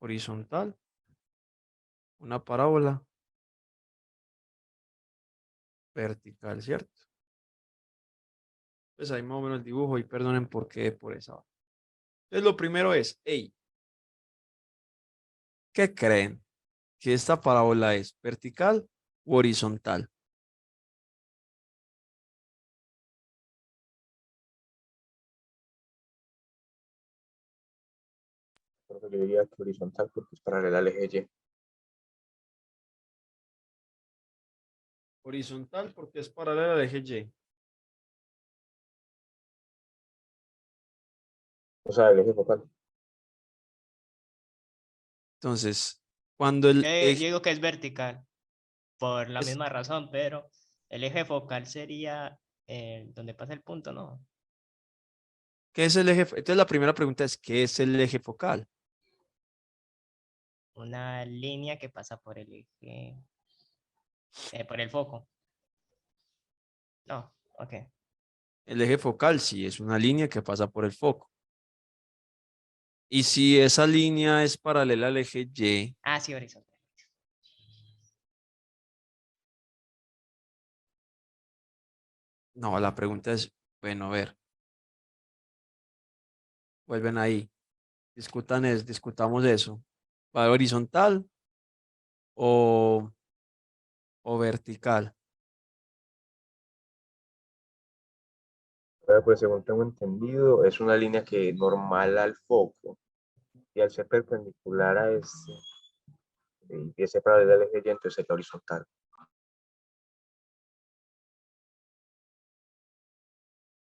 horizontal, una parábola vertical, ¿cierto? Pues ahí más o menos el dibujo y perdonen por qué por esa. Entonces lo primero es, hey, ¿qué creen? ¿Que esta parábola es vertical u horizontal? Porque yo diría que horizontal porque es paralela al eje Y. Horizontal porque es paralela al eje Y. O sea, el eje focal. Entonces, cuando el Yo eje digo que es vertical, por la es, misma razón, pero el eje focal sería donde pasa el punto, ¿no? ¿qué es el eje? Entonces la primera pregunta es, ¿qué es el eje focal? Una línea que pasa por el eje, por el foco. No, ok. El eje focal sí es una línea que pasa por el foco. Y si esa línea es paralela al eje Y, Ah, sí, horizontal. no, la pregunta es, bueno, a ver, vuelven ahí, discutamos eso. ¿Va horizontal o, o vertical? Pues según tengo entendido, es una línea que normal al foco y al ser perpendicular a este y ese paralelo al eje Y, entonces sería horizontal.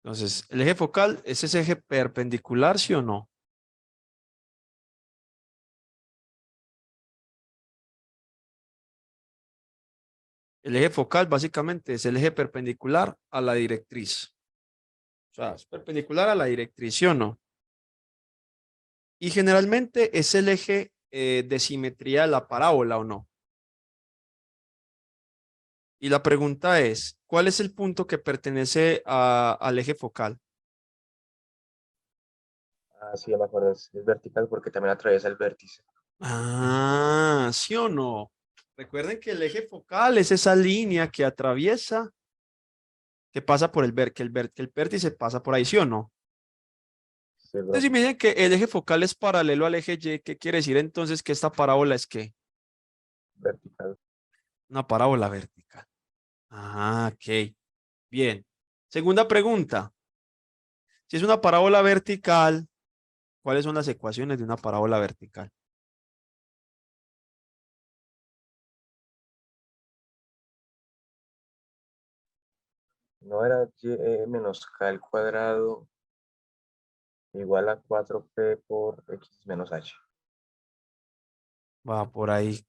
Entonces, ¿el eje focal es ese eje perpendicular, sí o no? El eje focal básicamente es el eje perpendicular a la directriz. O sea, es perpendicular a la directriz, ¿sí o no? Y generalmente es el eje de simetría de la parábola, ¿o no? Y la pregunta es, ¿cuál es el punto que pertenece al eje focal? Ah, sí, ya me acuerdo, es vertical porque también atraviesa el vértice. Ah, ¿sí o no? Recuerden que el eje focal es esa línea que atraviesa, que pasa por que el vértice pasa por ahí, ¿sí o no? Sí, Entonces, bro, si me dicen que el eje focal es paralelo al eje Y, ¿qué quiere decir entonces que esta parábola es qué? vertical. Una parábola vertical. Ah, ok. Bien. Segunda pregunta. Si es una parábola vertical, ¿cuáles son las ecuaciones de una parábola vertical? No era y menos k al cuadrado igual a 4p por x menos h. Va por ahí.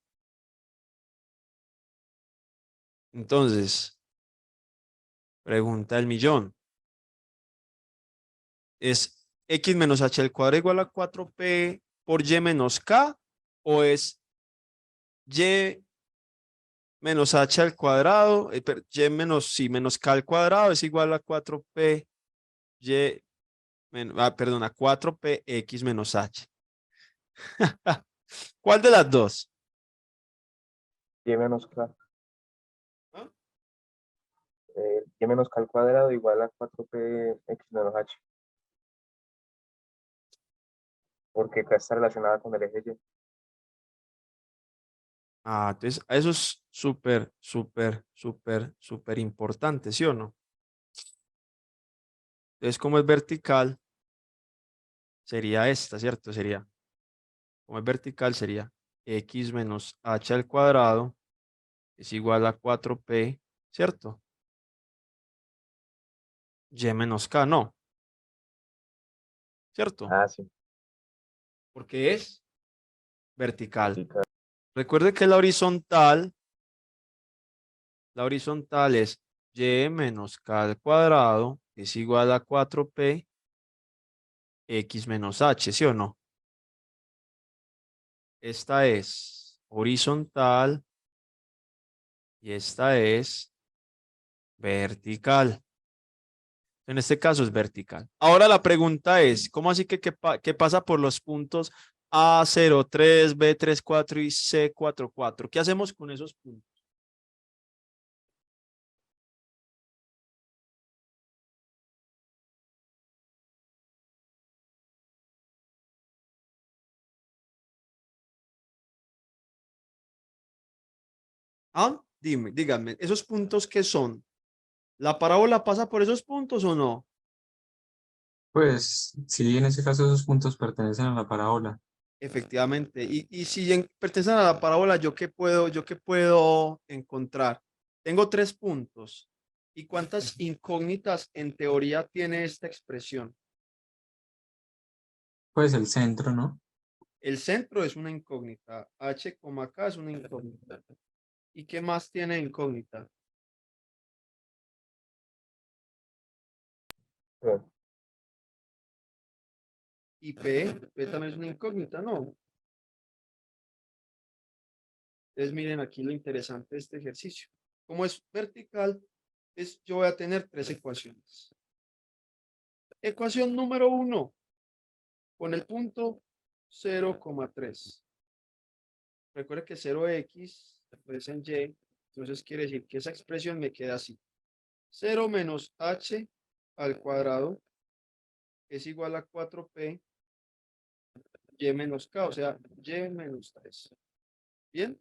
Entonces, pregunta del millón. ¿Es x menos h al cuadrado igual a 4p por y menos k? ¿O es y menos h al cuadrado? Y menos, sí, menos k al cuadrado es igual a 4p y, perdón, a 4p x menos h. ¿Cuál de las dos? Y menos k, ¿Ah? y menos k al cuadrado igual a 4p x menos h, porque k está relacionada con el eje y. Ah, entonces, eso es súper, súper, súper, súper importante, ¿sí o no? Entonces, como es vertical, sería esta, ¿cierto? Sería, como es vertical, sería x menos h al cuadrado es igual a 4p, ¿cierto? Y menos k, no, ¿cierto? Ah, sí, Porque es vertical. vertical. Recuerde que la horizontal es y menos k al cuadrado es igual a 4p x menos h, ¿sí o no? Esta es horizontal y esta es vertical. En este caso es vertical. Ahora la pregunta es, ¿cómo así que qué pasa por los puntos A03, B34 y C44? ¿Qué hacemos con esos puntos? Ah, díganme, ¿esos puntos qué son? ¿La parábola pasa por esos puntos o no? Pues sí, en ese caso esos puntos pertenecen a la parábola. Efectivamente. Y si pertenecen a la parábola, ¿yo qué puedo encontrar? Tengo 3 puntos. ¿Y cuántas incógnitas en teoría tiene esta expresión? Pues el centro, ¿no? El centro es una incógnita. H, K es una incógnita. ¿Y qué más tiene incógnita? Sí, Y P también es una incógnita, ¿no? Entonces miren aquí lo interesante de este ejercicio. Como es vertical, yo voy a tener tres ecuaciones. Ecuación número 1, con el punto 0,3. Recuerde que 0x es en y, entonces quiere decir que esa expresión me queda así. 0 menos h al cuadrado es igual a 4p y menos k, o sea, y menos 3. Bien.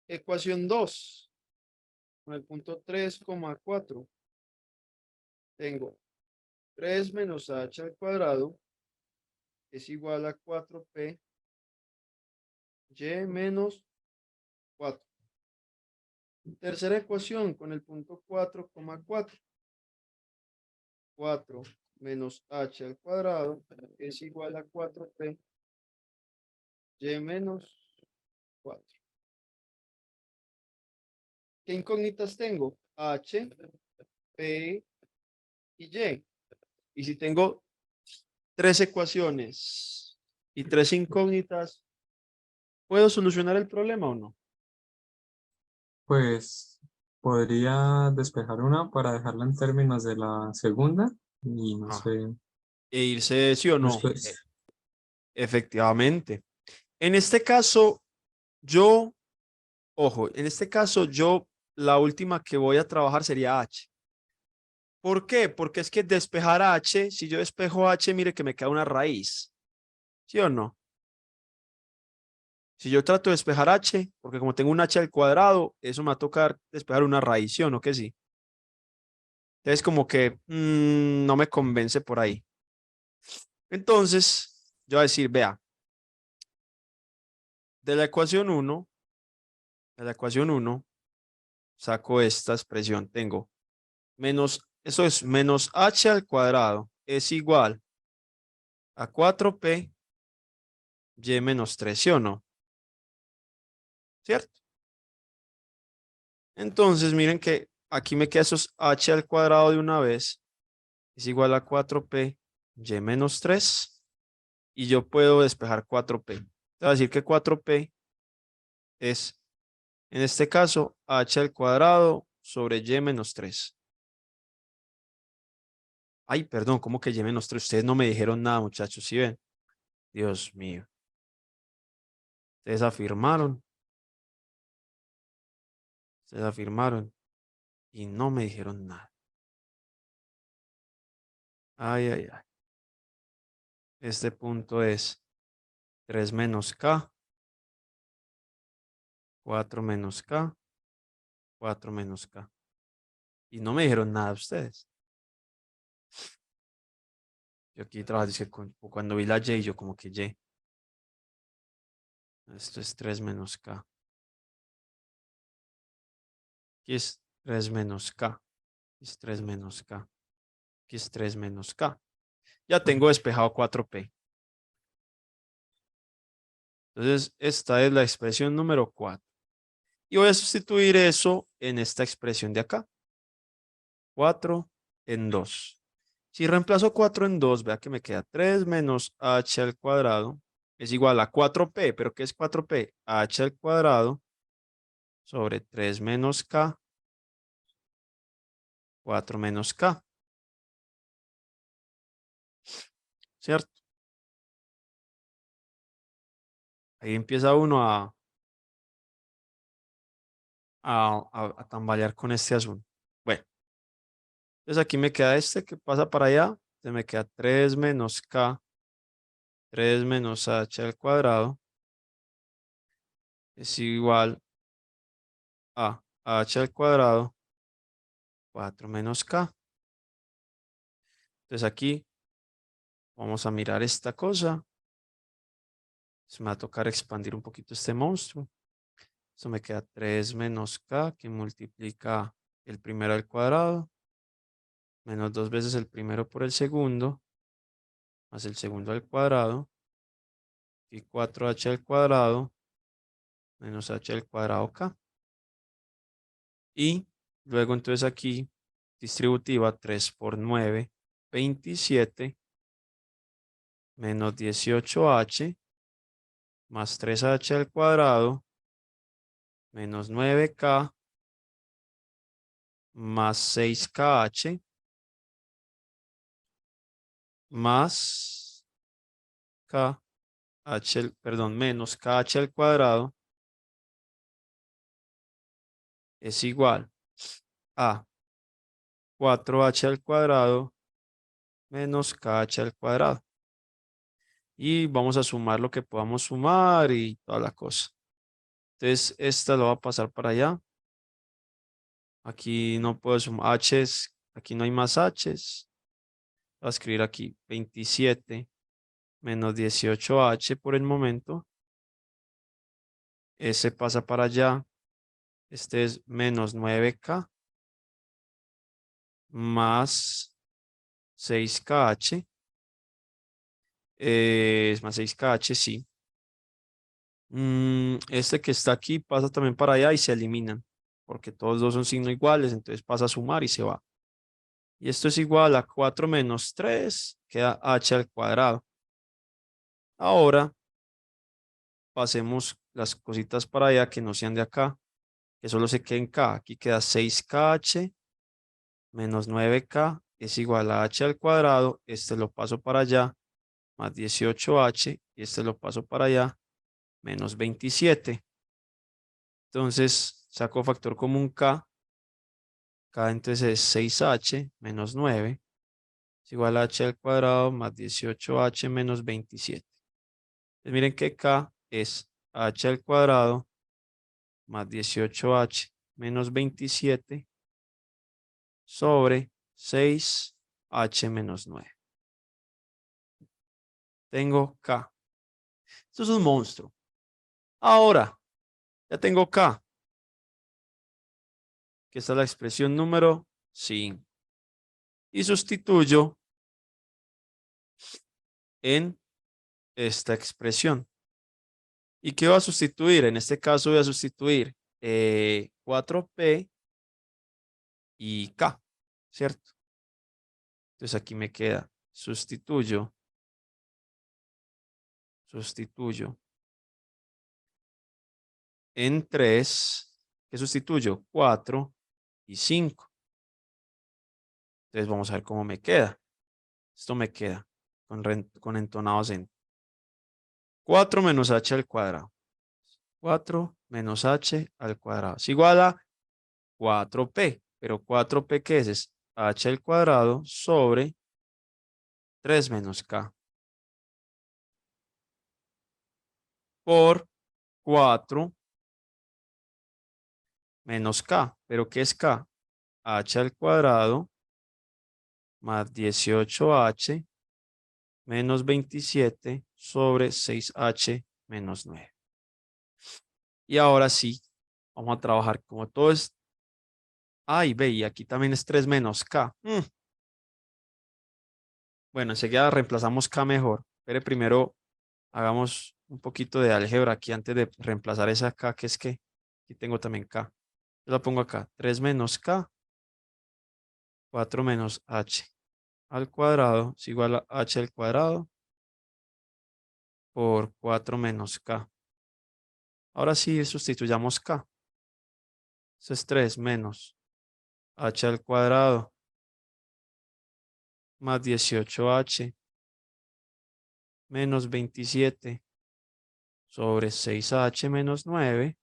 Ecuación 2, con el punto 3,4. Tengo 3 menos h al cuadrado es igual a 4p y menos 4. Tercera ecuación con el punto 4,4. 4 menos h al cuadrado es igual a 4p y menos 4. ¿Qué incógnitas tengo? H, P y Y. Y si tengo tres ecuaciones y tres incógnitas, ¿puedo solucionar el problema o no? Pues podría despejar una para dejarla en términos de la segunda y no Ah, sé, e irse sí o no. después, Efectivamente. En este caso, yo, ojo, en este caso yo, la última que voy a trabajar sería H. ¿Por qué? Porque es que despejar H, si yo despejo H, mire que me queda una raíz. ¿Sí o no? Si yo trato de despejar H, porque como tengo un H al cuadrado, eso me va a tocar despejar una raíz, ¿sí o no que sí? Entonces como que no me convence por ahí. Entonces, yo voy a decir, vea, de la ecuación 1, de la ecuación 1, saco esta expresión. Tengo menos, eso es menos H al cuadrado es igual a 4p y menos 3, ¿sí o no? ¿Cierto? Entonces, miren que aquí me queda esos h al cuadrado de una vez. Es igual a 4p y menos 3. Y yo puedo despejar 4p. Te voy a decir que 4p es, en este caso, h al cuadrado sobre y menos 3. Ay, perdón, ¿cómo que y menos 3? Ustedes no me dijeron nada, muchachos, ¿sí ven? Dios mío. Ustedes afirmaron. Ustedes afirmaron y no me dijeron nada. Ay, ay, ay. Este punto es 3 menos k, 4 menos k, 4 menos k. Y no me dijeron nada ustedes. Yo aquí trabajo, dice, cuando vi la y, yo como que y. Esto es 3 menos k. Aquí es 3 menos k. Aquí es 3 menos k. Aquí es 3 menos k. Ya tengo despejado 4p. Entonces, esta es la expresión número 4. Y voy a sustituir eso en esta expresión de acá. 4 en 2. Si reemplazo 4 en 2, vea que me queda 3 menos h al cuadrado es igual a 4p. ¿Pero qué es 4p? H al cuadrado sobre 3 menos k, 4 menos k. ¿Cierto? Ahí empieza uno a tambalear con este asunto. Bueno, entonces aquí me queda este que pasa para allá. Entonces me queda 3 menos k, 3 menos h al cuadrado es igual a h al cuadrado, 4 menos k. Entonces aquí vamos a mirar esta cosa. Se me va a tocar expandir un poquito este monstruo. Esto me queda 3 menos k que multiplica el primero al cuadrado menos 2 veces el primero por el segundo más el segundo al cuadrado y 4h al cuadrado menos h al cuadrado k. Y luego entonces aquí distributiva 3 por 9, 27 menos 18h más 3h al cuadrado menos 9k más 6KH más KH, perdón, menos KH al cuadrado es igual a 4H al cuadrado menos KH al cuadrado. Y vamos a sumar lo que podamos sumar y toda la cosa. Entonces, esta lo va a pasar para allá. Aquí no puedo sumar H's, aquí no hay más H's. Voy a escribir aquí 27 menos 18H por el momento. Ese pasa para allá. Este es menos 9K más 6KH. Es más 6KH, sí. Este que está aquí pasa también para allá y se eliminan. Porque todos dos son signos iguales, entonces pasa a sumar y se va. Y esto es igual a 4 menos 3, queda H al cuadrado. Ahora pasemos las cositas para allá que no sean de acá, que solo se queden K. Aquí queda 6KH menos 9K es igual a H al cuadrado. Este lo paso para allá, más 18H, y este lo paso para allá, menos 27. Entonces saco factor común K. K entonces es 6H menos 9 es igual a H al cuadrado más 18H menos 27. Entonces miren que K es H al cuadrado más 18H menos 27 sobre 6H menos 9. Tengo K. Esto es un monstruo. Ahora, ya tengo K, que está la expresión número 5. Y sustituyo en esta expresión. ¿Y qué va a sustituir? En este caso voy a sustituir 4P y K, ¿cierto? Entonces aquí me queda, sustituyo en 3, ¿qué sustituyo? 4 y 5. Entonces vamos a ver cómo me queda. Esto me queda con entonado acento. 4 menos H al cuadrado. 4 menos H al cuadrado es igual a 4P. Pero 4P, ¿qué es? H al cuadrado sobre 3 menos K. Por 4 menos K. ¿Pero qué es K? H al cuadrado más 18H menos 27 sobre 6H menos 9. Y ahora sí, vamos a trabajar como todo es. Ay, ve, y aquí también es 3 menos K. Bueno, enseguida reemplazamos K mejor. Pero primero hagamos un poquito de álgebra aquí antes de reemplazar esa K, que es que aquí tengo también K. Yo la pongo acá. 3 menos K, 4 menos H al cuadrado es igual a H al cuadrado por 4 menos K. Ahora sí sustituyamos K. Eso es 3 menos H al cuadrado más 18H menos 27 sobre 6H menos 9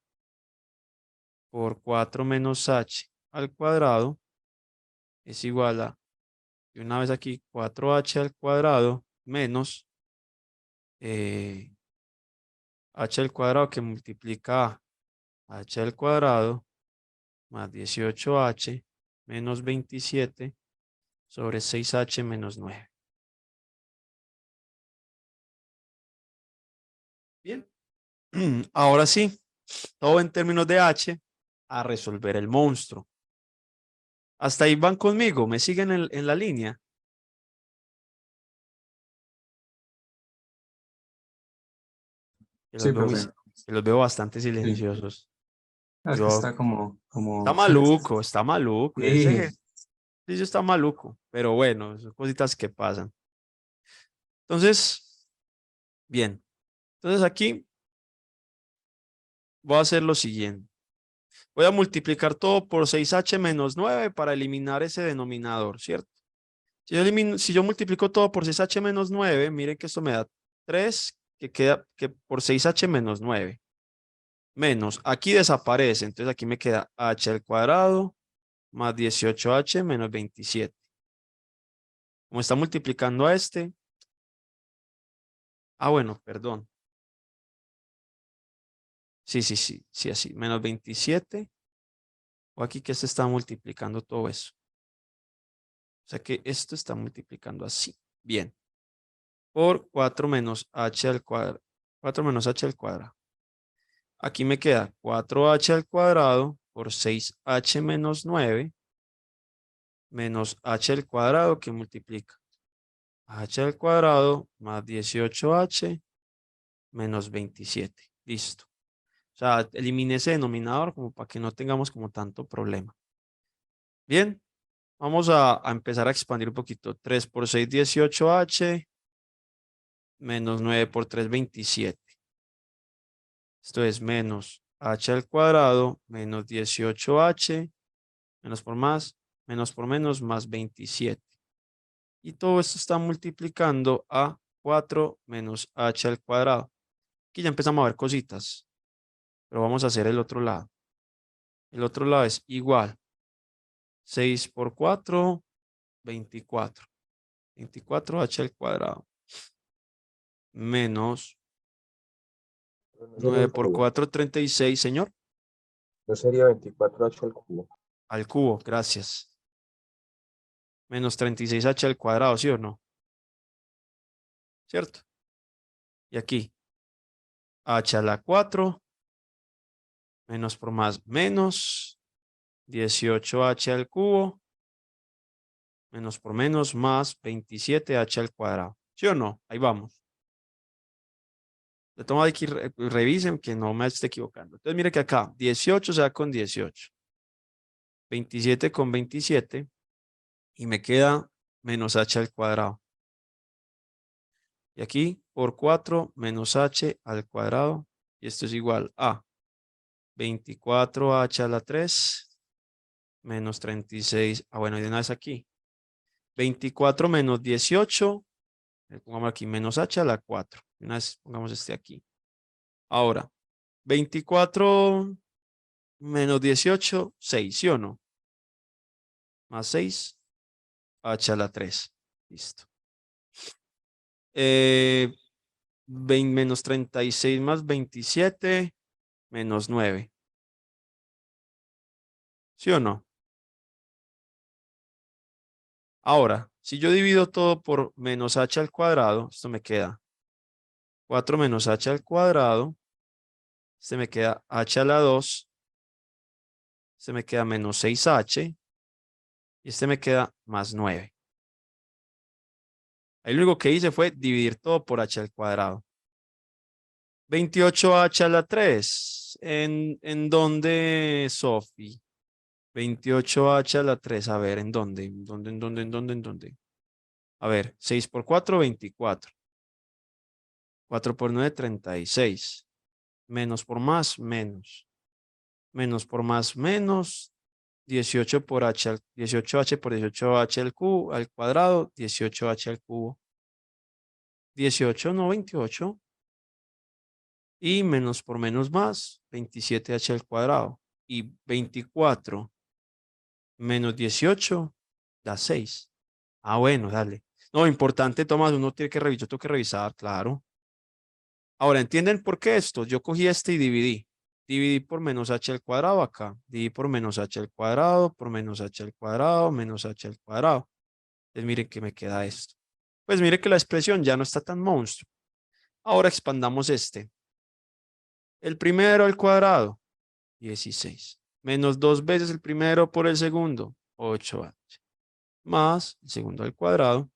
por 4 menos H al cuadrado es igual a, y una vez aquí, 4H al cuadrado menos H al cuadrado que multiplica a H al cuadrado más 18H menos 27 sobre 6H menos 9. Bien, ahora sí, todo en términos de H a resolver el monstruo. Hasta ahí van conmigo, me siguen en la línea. Que Sí, los veo, profe. que los veo bastante Sí. silenciosos. Es que Yo, está como, está como, maluco, está maluco. Ese sí, ejercicio está maluco, pero bueno, son cositas que pasan. Entonces, bien. Entonces aquí voy a hacer lo siguiente. Voy a multiplicar todo por 6h menos 9 para eliminar ese denominador, ¿cierto? Si yo multiplico todo por 6h menos 9, miren que esto me da 3, que queda que por 6h menos 9. Menos, aquí desaparece, entonces aquí me queda h al cuadrado más 18h menos 27. Como está multiplicando a este. Ah, bueno, perdón. Sí, así. Menos 27. O aquí que se está multiplicando todo eso. O sea que esto está multiplicando así. Bien. Por 4 menos h al cuadrado. 4 menos h al cuadrado. Aquí me queda 4h al cuadrado por 6h menos 9 menos h al cuadrado que multiplica h al cuadrado más 18h menos 27. Listo. O sea, elimine ese denominador como para que no tengamos como tanto problema. Bien, vamos a empezar a expandir un poquito. 3 por 6, 18h menos 9 por 3, 27. Esto es menos h al cuadrado menos 18h menos por menos más 27. Y todo esto está multiplicando a 4 menos h al cuadrado. Aquí ya empezamos a ver cositas, pero vamos a hacer el otro lado. El otro lado es igual. 6 por 4, 24. 24h al cuadrado. Menos No 9 sería por 4, 36, señor. no sería 24h al cubo. Al cubo, gracias. Menos 36h al cuadrado, ¿sí o no? ¿Cierto? Y aquí, h a la 4, menos por más, menos 18h al cubo, menos por menos, más 27h al cuadrado. ¿Sí o no? Ahí vamos. Le tomo aquí, revisen que no me esté equivocando. Entonces, mire que acá, 18 se da con 18. 27 con 27. Y me queda menos h al cuadrado. Y aquí, por 4 menos h al cuadrado. Y esto es igual a 24h a la 3 menos 36. Ah, bueno, y de una vez aquí. 24 menos 18. Pongamos aquí menos h a la 4. De una vez pongamos este aquí. Ahora, 24 menos 18, 6, ¿sí o no? Más 6, h a la 3. Listo. Menos 36 más 27, menos 9. ¿Sí o no? Ahora, si yo divido todo por menos h al cuadrado, esto me queda 4 menos h al cuadrado. Este me queda h a la 2. Este me queda menos 6h. Y este me queda más 9. Ahí lo único que hice fue dividir todo por h al cuadrado. 28h a la 3. ¿En dónde, Sofi? 28h a la 3. A ver, ¿en dónde? ¿En dónde? A ver, 6 por 4, 24. 4 por 9, 36. Menos por más, menos. Menos por más, menos. 18 por h, 18h por 18h al cubo, al cuadrado, 18h al cubo. 18, no 28. Y menos por menos más, 27h al cuadrado. Y 24 menos 18 da 6. Ah, bueno, dale. No, importante, Tomás, uno tiene que revisar, yo tengo que revisar, claro. Ahora, ¿entienden por qué esto? Yo cogí este y dividí. Dividí por menos h al cuadrado acá. Dividí por menos h al cuadrado, por menos h al cuadrado, menos h al cuadrado. Entonces miren que me queda esto. Pues mire que la expresión ya no está tan monstruo. Ahora expandamos este. El primero al cuadrado, 16. Menos 2 veces el primero por el segundo, 8h. Más el segundo al cuadrado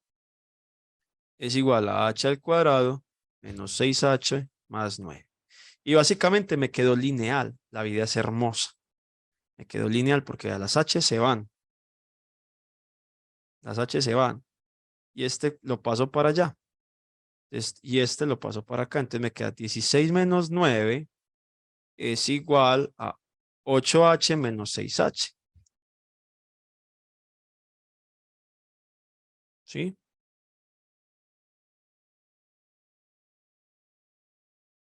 es igual a h al cuadrado menos 6h más 9. Y básicamente me quedó lineal. La vida es hermosa. Me quedó lineal porque a las h se van. Las h se van. Y este lo paso para allá. Y este lo paso para acá. Entonces me queda 16 menos 9 es igual a 8h menos 6h. ¿Sí?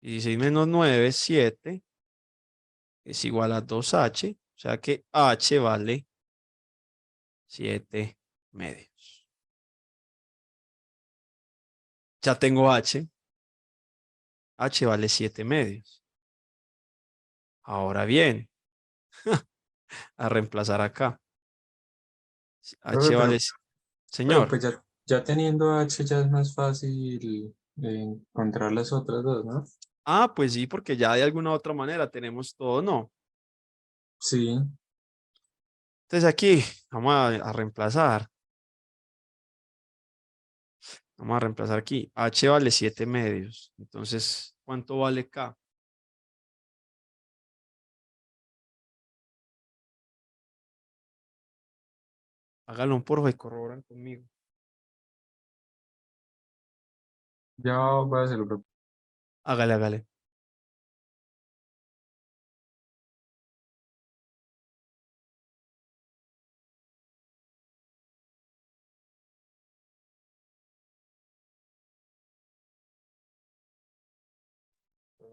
Y 16 menos 9, 7, es igual a 2h. O sea que h vale 7 medios. Ya tengo h. H vale 7 medios. Ahora bien, a reemplazar acá. H Profe, vale... pero Señor. pues ya teniendo H ya es más fácil encontrar las otras dos, ¿no? Ah, pues sí, porque ya de alguna otra manera tenemos todo, ¿no? Sí, Entonces aquí vamos a reemplazar. Vamos a reemplazar aquí. H vale 7 medios. Entonces, ¿cuánto vale K? Háganlo un porfa y corroboran conmigo. ya voy a hacerlo, profe. Hágale, hágale.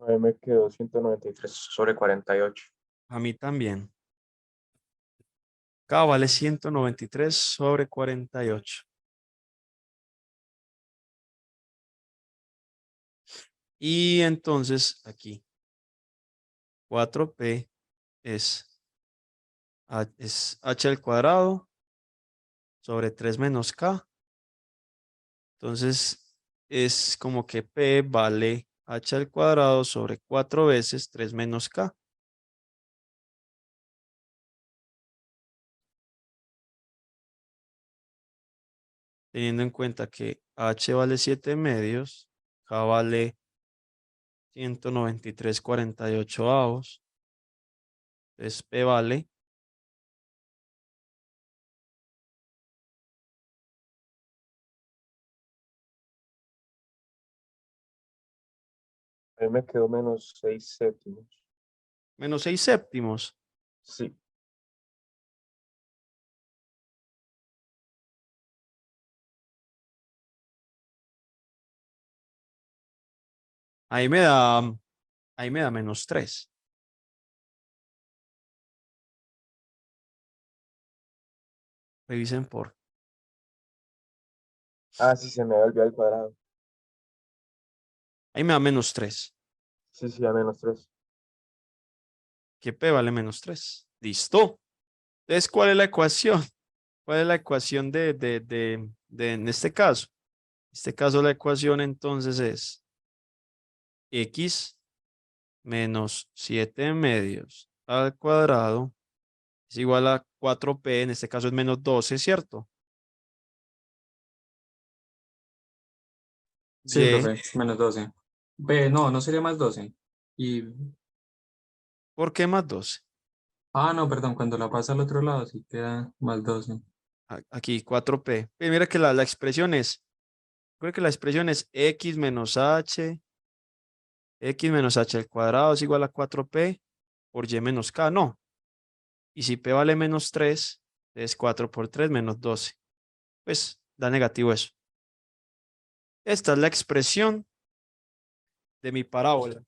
A mí me quedó 193 sobre 48. A mí también. K vale 193 sobre 48. Y entonces aquí 4P es H al cuadrado sobre 3 menos K. Entonces es como que P vale H al cuadrado sobre 4 veces 3 menos K. Teniendo en cuenta que H vale 7 medios, K vale 193,48. Entonces P vale A mí me quedó menos 6 séptimos. menos 6 séptimos. Sí. Ahí me da, ahí me da menos 3. Revisen por. Ah, sí, se me había olvidado el cuadrado. Ahí me da menos 3. Sí, sí, a menos 3. Que P vale menos 3. Listo. Entonces, ¿cuál es la ecuación? ¿Cuál es la ecuación en este caso? En este caso, la ecuación entonces es X menos 7 medios al cuadrado es igual a 4P, en este caso es menos 12, ¿cierto? Sí, Y, profe, menos 12. Ve, no, no sería más 12. Y, ¿por qué más 12? no, perdón, cuando la pasa al otro lado sí queda más 12. Aquí 4P. Mira que la expresión es, creo que la expresión es X menos H al cuadrado es igual a 4P por Y menos K, no. Y si P vale menos 3, es 4 por 3 menos 12. Pues da negativo eso. Esta es la expresión de mi parábola.